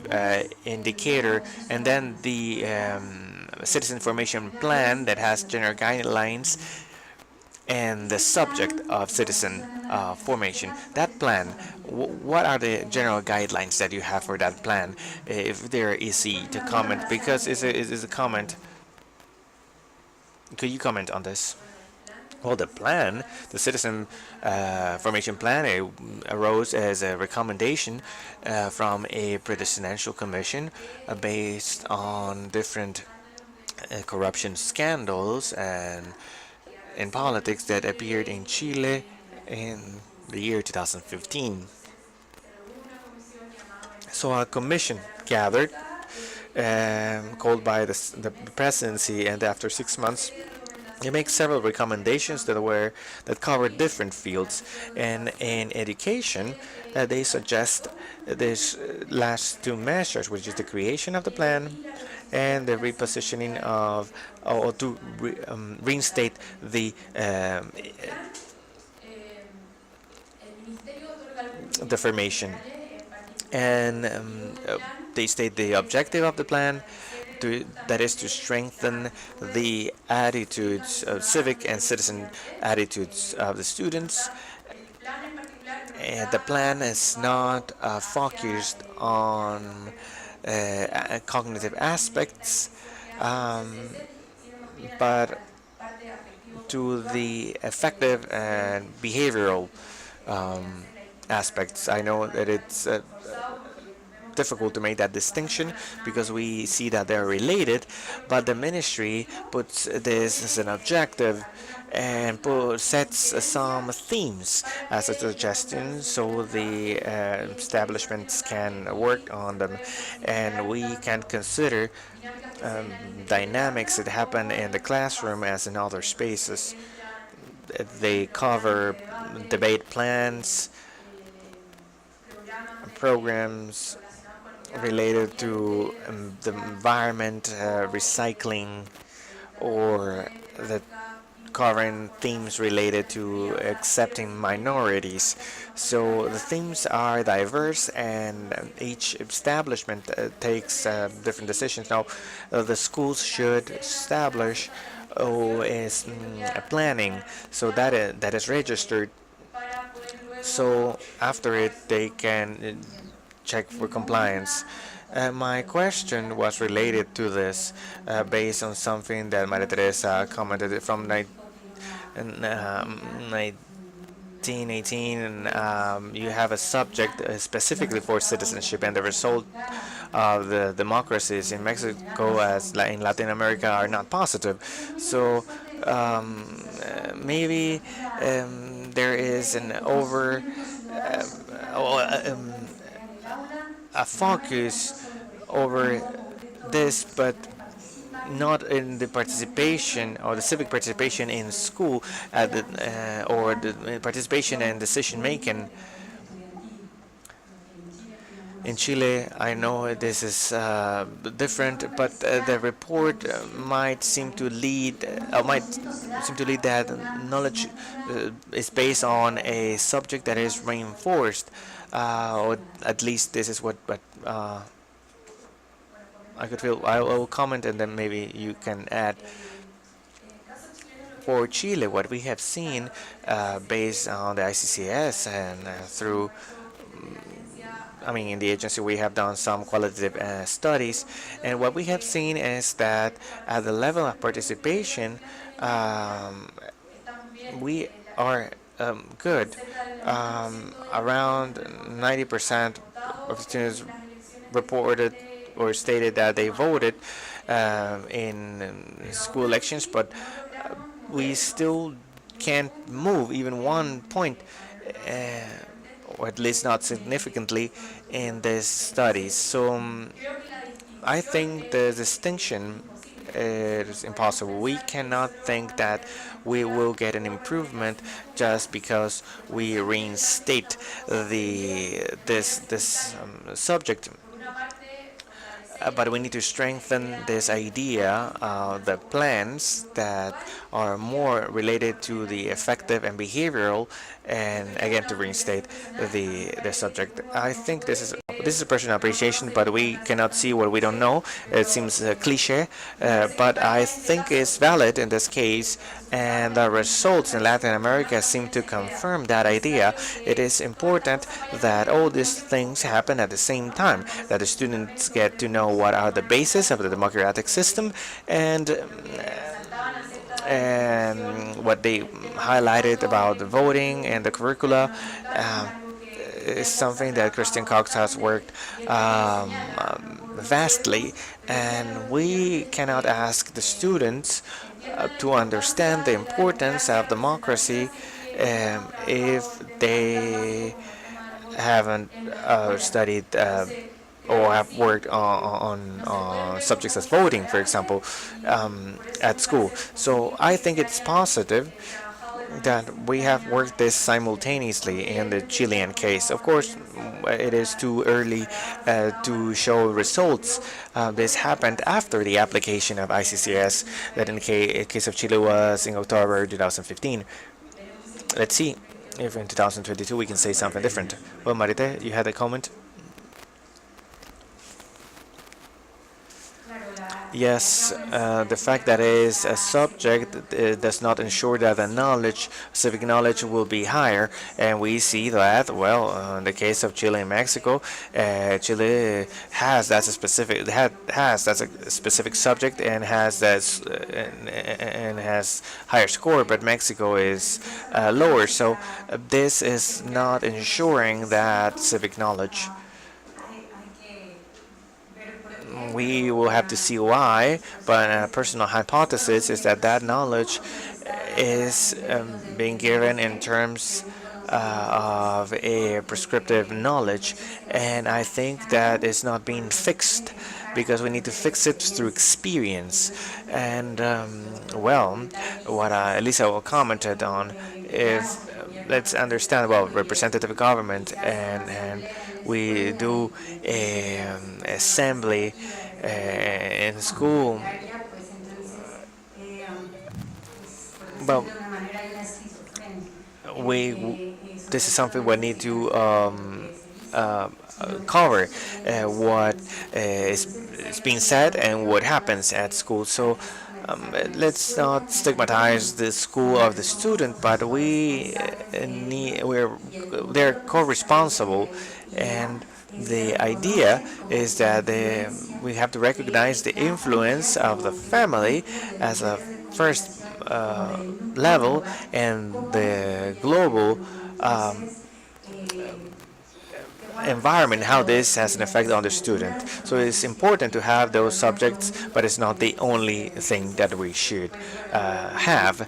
indicator, and then the citizen formation plan that has general guidelines and the subject of citizen formation. That plan, what are the general guidelines that you have for that plan? If they're easy to comment, because it's a comment. Could you comment on this? Well, the plan, the citizen formation plan, it arose as a recommendation from a presidential commission based on different corruption scandals and in politics that appeared in Chile in the year 2015. So a commission gathered, called by the presidency, and after 6 months, they make several recommendations that cover different fields. And in education, they suggest these last two measures, which is the creation of the plan and the repositioning of, or to reinstate the formation. And they state the objective of the plan, that is to strengthen the attitudes of civic and citizen attitudes of the students. And the plan is not focused on cognitive aspects, but to the effective and behavioral aspects. I know that it's difficult to make that distinction because we see that they're related, but the ministry puts this as an objective and sets some themes as a suggestion so the establishments can work on them, and we can consider dynamics that happen in the classroom as in other spaces. They cover debate plans, programs related to the environment, recycling, or the covering themes related to accepting minorities. So the themes are diverse, and each establishment takes different decisions. Now, the schools should establish is a planning, so that is registered. So after it, they can check for compliance. My question was related to this, based on something that Maria Teresa commented from 1918, and you have a subject specifically for citizenship, and the result of the democracies in Mexico as in Latin America are not positive. So maybe there is an a focus over this, but not in the participation or the civic participation in school or the participation in decision making. In Chile, I know this is different, but the report might seem to lead that knowledge is based on a subject that is reinforced, or at least this is what I could feel. I will comment, and then maybe you can add. For Chile, what we have seen, based on the ICCS and through, in the agency, we have done some qualitative studies, and what we have seen is that at the level of participation, we are good. Around 90% of students reported or stated that they voted in school elections, but we still can't move even 1 point, or at least not significantly, in these studies. So I think the distinction it is impossible. We cannot think that we will get an improvement just because we reinstate this subject. But we need to strengthen this idea, the plans that are more related to the effective and behavioral, and again to reinstate the subject. I think this is a personal appreciation, but we cannot see what we don't know. It seems cliche, but I think it's valid in this case, and the results in Latin America seem to confirm that idea. It is important that all these things happen at the same time, that the students get to know what are the bases of the democratic system, and what they highlighted about the voting and the curricula is something that Christian Cox has worked vastly, and we cannot ask the students to understand the importance of democracy if they haven't studied or have worked on subjects as voting, for example, at school. So I think it's positive that we have worked this simultaneously in the Chilean case. Of course, it is too early to show results. This happened after the application of ICCS, that in the case of Chile was in October 2015. Let's see if in 2022 we can say something different. Well, Marite, you had a comment? Yes, the fact that it is a subject does not ensure that the knowledge, civic knowledge, will be higher, and we see that, well, in the case of Chile and Mexico, Chile has that's a specific subject and has and has higher score, but Mexico is lower. So this is not ensuring that civic knowledge. We will have to see why, but a personal hypothesis is that that knowledge is being given in terms of a prescriptive knowledge, and I think that is not being fixed because we need to fix it through experience. And well, what Elisa commented on, if let's understand, well, representative government, and we do assembly in school. Well, this is something we need to cover, what is being said and what happens at school. So let's not stigmatize the school of the student, but they're co-responsible, and the idea is that we have to recognize the influence of the family as a first level, and the global environment, how this has an effect on the student. So it's important to have those subjects, but it's not the only thing that we should have.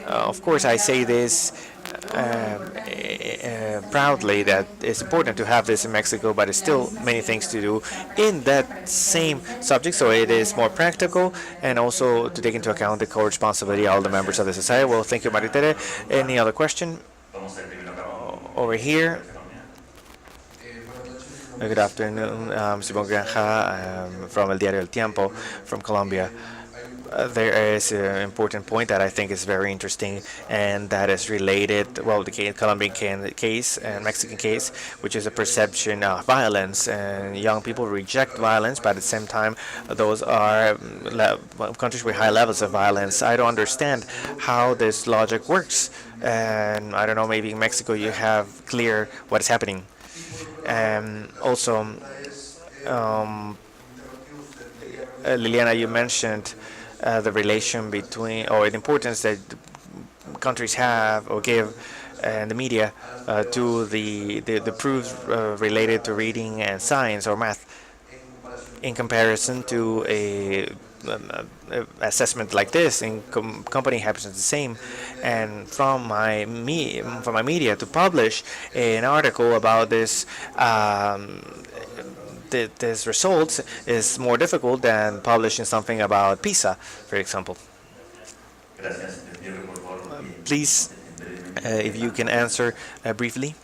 Of course, I say this proudly, that it's important to have this in Mexico, but it's still many things to do in that same subject, so it is more practical, and also to take into account the co-responsibility of all the members of the society. Well, thank you, Maritere. Any other question? Over here. Good afternoon, Simón Granja from El Diario El Tiempo from Colombia. There is an important point that I think is very interesting, and that is related, well, the Colombian case and Mexican case, which is a perception of violence, and young people reject violence, but at the same time, those are countries with high levels of violence. I don't understand how this logic works, and I don't know, maybe in Mexico you have clear what is happening. Also, Liliana, you mentioned the relation between, or the importance that countries have or give, and the media to the proofs related to reading and science or math, in comparison to a assessment like this. In company happens the same. And from my media to publish an article about this this results is more difficult than publishing something about PISA, for example. Please, if you can answer briefly.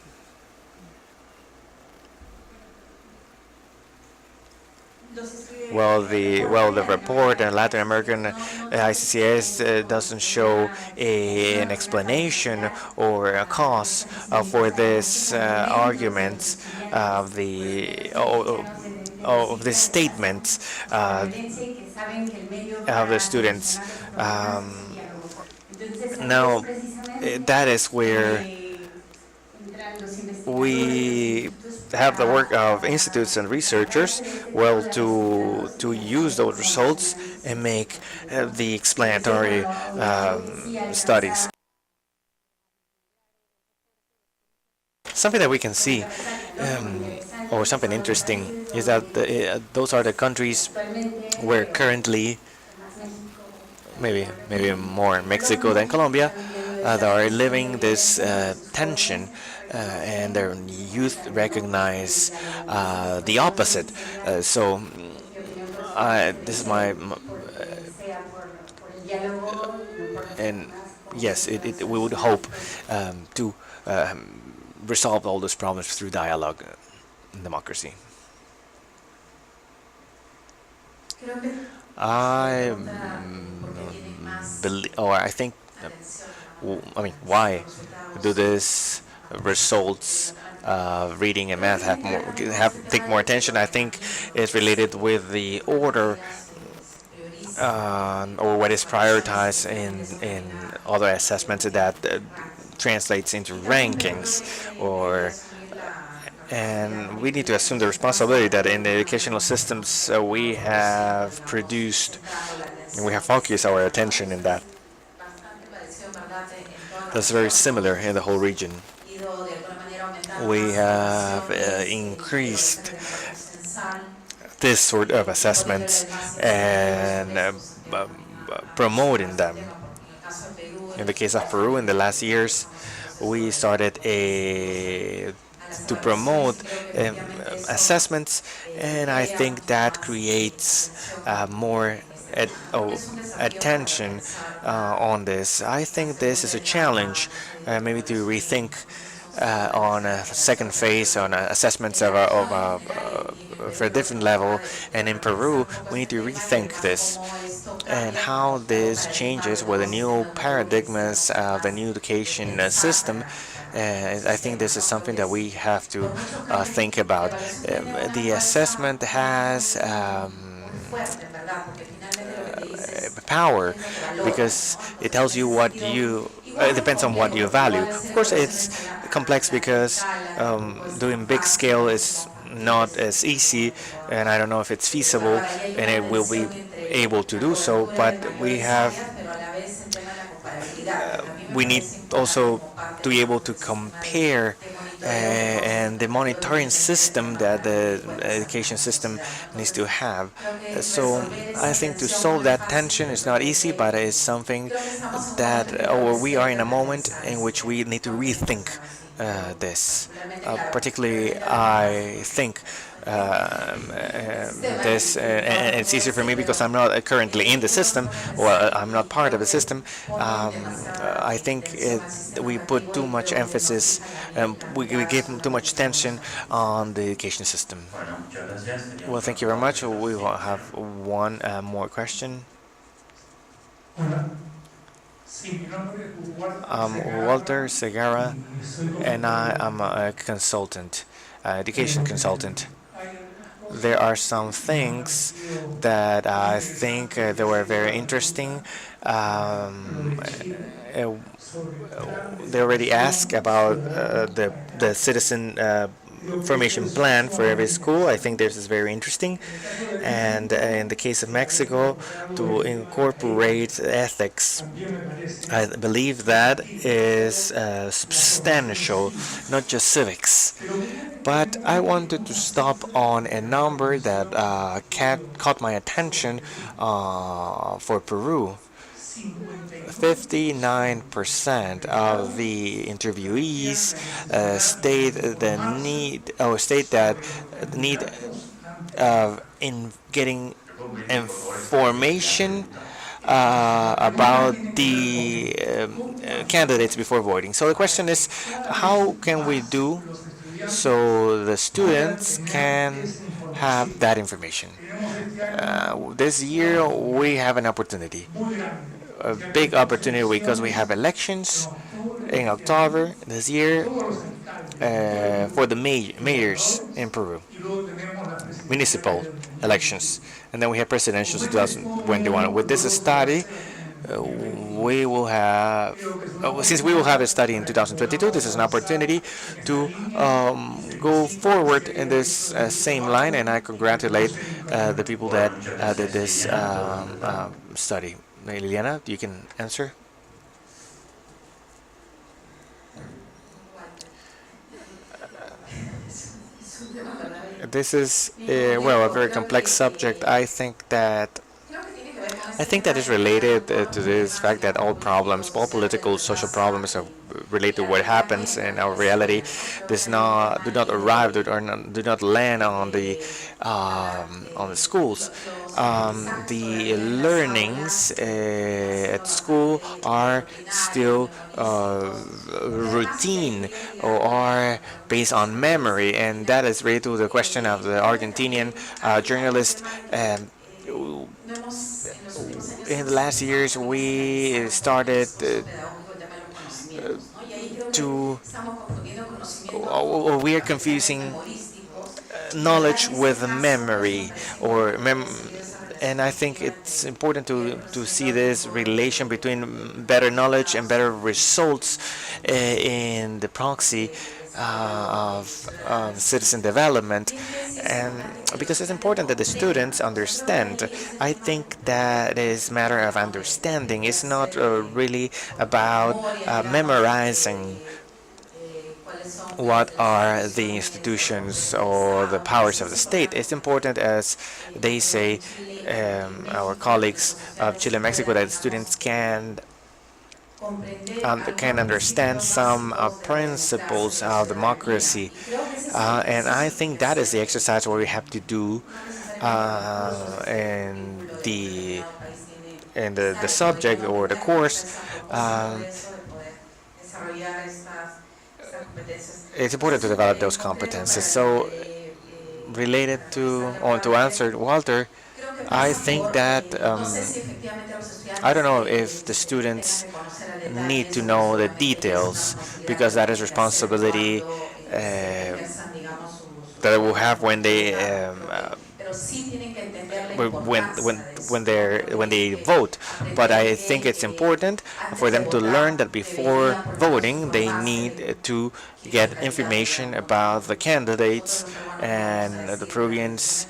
The report in Latin American ICCS doesn't show an explanation or a cause for this argument of the statement of the students. Now, that is where we have the work of institutes and researchers, well, to use those results and make the explanatory studies. Something that we can see, or something interesting, is that those are the countries where currently, maybe more Mexico than Colombia, that are living this tension, and their youth recognize the opposite. So this is and yes, we would hope to resolve all those problems through dialogue and democracy. I believe, or I think, why do these results reading and math take more attention? I think it's related with the order or what is prioritized in other assessments that translates into rankings, and we need to assume the responsibility that in the educational systems we have produced and we have focused our attention in that. That's very similar in the whole region. We have increased this sort of assessments and promoting them. In the case of Peru, in the last years, we started to promote assessments, and I think that creates more attention on this. I think this is a challenge, maybe to rethink on a second phase on assessments of for a different level. And in Peru, we need to rethink this and how this changes with the new paradigms of the new education system. I think this is something that we have to think about. The assessment has power because it tells you what you it depends on what you value. Of course, it's complex because doing big scale is not as easy, and I don't know if it's feasible and it will be able to do so, but we need also to be able to compare and the monitoring system that the education system needs to have. So I think to solve that tension is not easy, but it's something that we are in a moment in which we need to rethink this. Particularly, I think this, and it's easier for me because I'm not currently in the system, or I'm not part of the system. I think we put too much emphasis, we give too much attention on the education system. Well, thank you very much. We will have one more question. I'm Walter Segarra, and I am a consultant, education consultant. There are some things that I think they were very interesting. They already asked about the citizen formation plan for every school. I think this is very interesting. And in the case of Mexico, to incorporate ethics, I believe that is substantial, not just civics. But I wanted to stop on a number that caught my attention for Peru. 59% of the interviewees state that the need of in getting information about the candidates before voting. So the question is, how can we do so the students can have that information? This year we have an opportunity, a big opportunity, because we have elections in October this year for the mayors in Peru, municipal elections, and then we have presidential 2021. With this study, we will have, since we will have a study in 2022, this is an opportunity to go forward in this same line, and I congratulate the people that did this study. Liliana, you can answer. This is well, a very complex subject. I think that is related to this fact that all problems, all political, social problems are related to what happens in our reality. Do not arrive do not land on the schools. The learnings at school are still routine or are based on memory, and that is related to the question of the Argentinian journalist. In the last years, we started to, or we are confusing knowledge with memory, and I think it's important to see this relation between better knowledge and better results in the proxy of citizen development, and because it's important that the students understand. I think that is matter of understanding. It's not really about memorizing what are the institutions or the powers of the state. It's important, as they say, our colleagues of Chile and Mexico, that students can understand some principles of democracy. And I think that is the exercise what we have to do in the subject or the course. It's important to develop those competences. So related to, or to answer Walter, I think that I don't know if the students need to know the details, because that is responsibility that they will have when they when they vote. But I think it's important for them to learn that before voting they need to get information about the candidates, and the Peruvians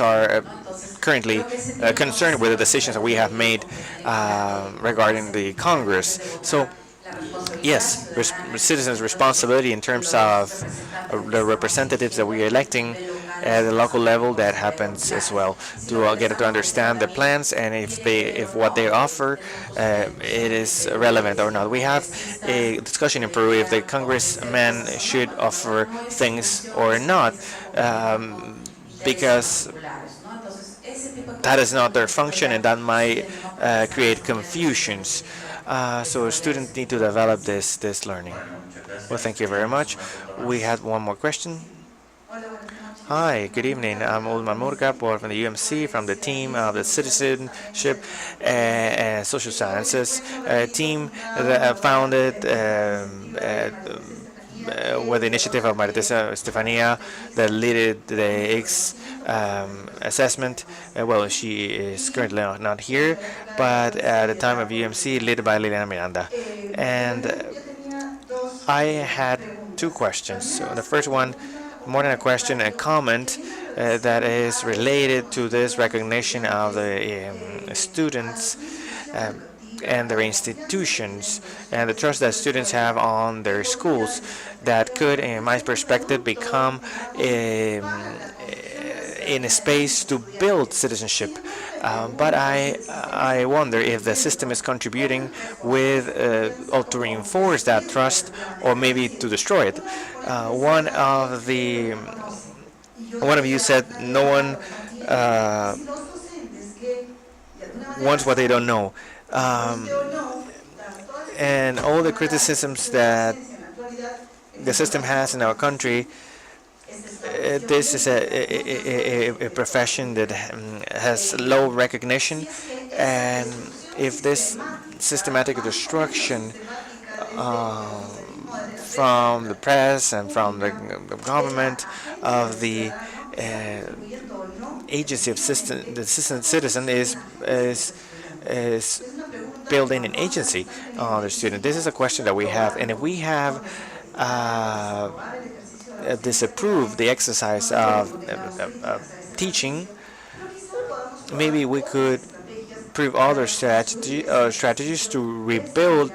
are currently concerned with the decisions that we have made regarding the Congress. So yes, citizens' responsibility in terms of the representatives that we are electing at the local level, that happens as well, to get to understand the plans, and if what they offer it is relevant or not. We have a discussion in Peru if the congressman should offer things or not, because that is not their function, and that might create confusions. So students need to develop this learning. Well, thank you very much. We had one more question. Hi, good evening. I'm Ulman Murga from the UMC, from the team of the Citizenship and Social Sciences team that founded with the initiative of Maria Estefania, that led the X assessment. Well, she is currently not here, but at the time of UMC, led by Liliana Miranda. And I had two questions. So the first one, more than a question, a comment that is related to this recognition of the students and their institutions, and the trust that students have on their schools, that could, in my perspective, become in a space to build citizenship. But I wonder if the system is contributing with or to reinforce that trust or maybe to destroy it. One of you said no one uh, wants what they don't know. Um, and all the criticisms that the system has in our country, this is a profession that has low recognition, and if this systematic destruction uh, from the press and from the government of the agency of the citizen is building an agency on the student. This is a question that we have, and if we have disapproved the exercise of teaching, maybe we could prove other strategies to rebuild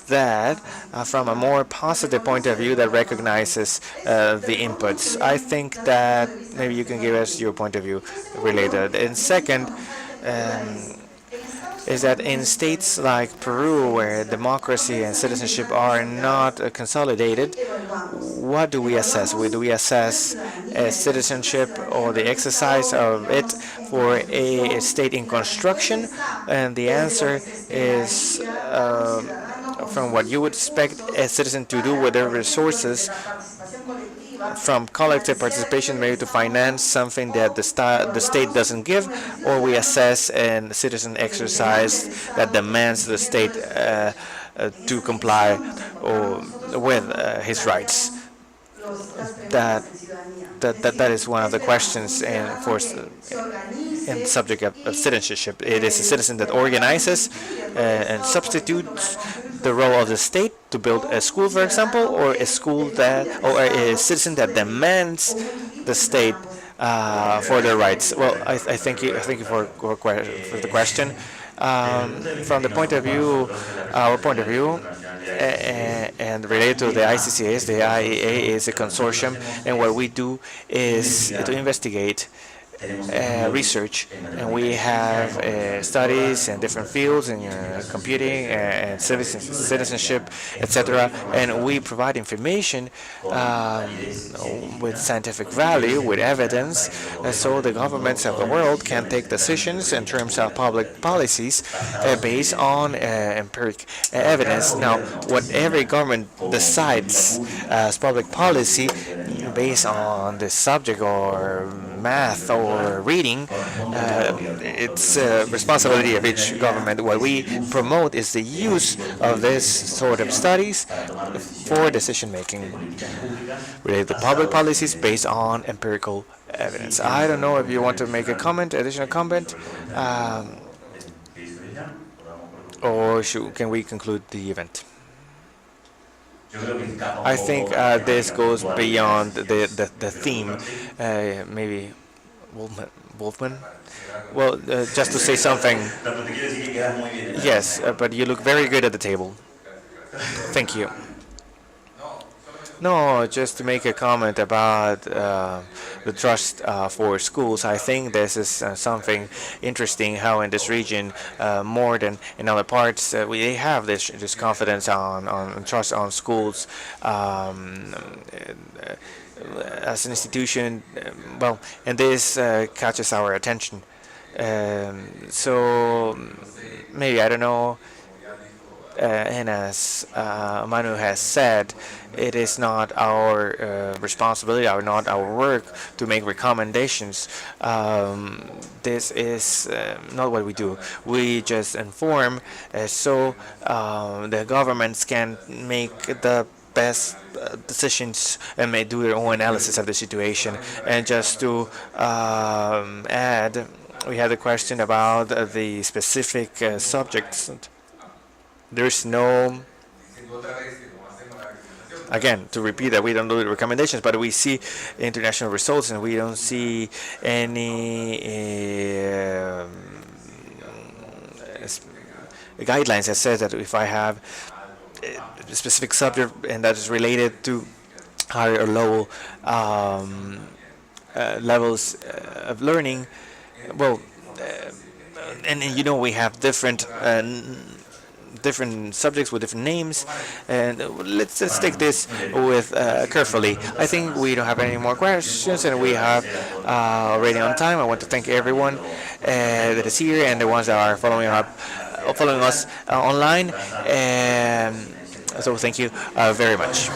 that from a more positive point of view that recognizes the inputs. I think that maybe you can give us your point of view related. And second, is that in states like Peru, where democracy and citizenship are not consolidated, what do we assess? Do we assess citizenship or the exercise of it for a state in construction? And the answer is from what you would expect a citizen to do with their resources from collective participation, maybe to finance something that the state doesn't give, or we assess a citizen exercise that demands the state to comply with his rights. That is one of the questions in the subject of citizenship. It is a citizen that organizes and substitutes the role of the state to build a school, for example, or a citizen that demands the state for their rights. Well, I thank you for the question. From the point of view, our point of view, and related to the ICCS, the IEA is a consortium, and what we do is to investigate research, and we have studies in different fields in computing and citizenship, etc. And we provide information with scientific value, with evidence, so the governments of the world can take decisions in terms of public policies based on empiric evidence. Now, what every government decides as public policy based on the subject or math or reading, it's a responsibility of each government. What we promote is the use of this sort of studies for decision making related to public policies based on empirical evidence. I don't know if you want to make a comment, additional comment, or can we conclude the event? I think this goes beyond the theme. Maybe Wolfman? Well, just to say something. Yes, but you look very good at the table. Thank you. No, just to make a comment about the trust for schools. I think this is something interesting how in this region, more than in other parts, we have this confidence on trust on schools as an institution. Well, and this catches our attention. So maybe, I don't know, and as Manu has said, it is not our responsibility or not our work to make recommendations. This is not what we do. We just inform so the governments can make the best decisions and may do their own analysis of the situation. And just to add, we had a question about the specific subjects. There's no, again, to repeat that we don't do the recommendations, but we see international results and we don't see any guidelines that says that if I have a specific subject and that is related to higher or low levels of learning. Well, and you know we have different subjects with different names, and let's just take this with carefully. I think we don't have any more questions, and we have already on time. I want to thank everyone that is here and the ones that are following us online. So thank you very much.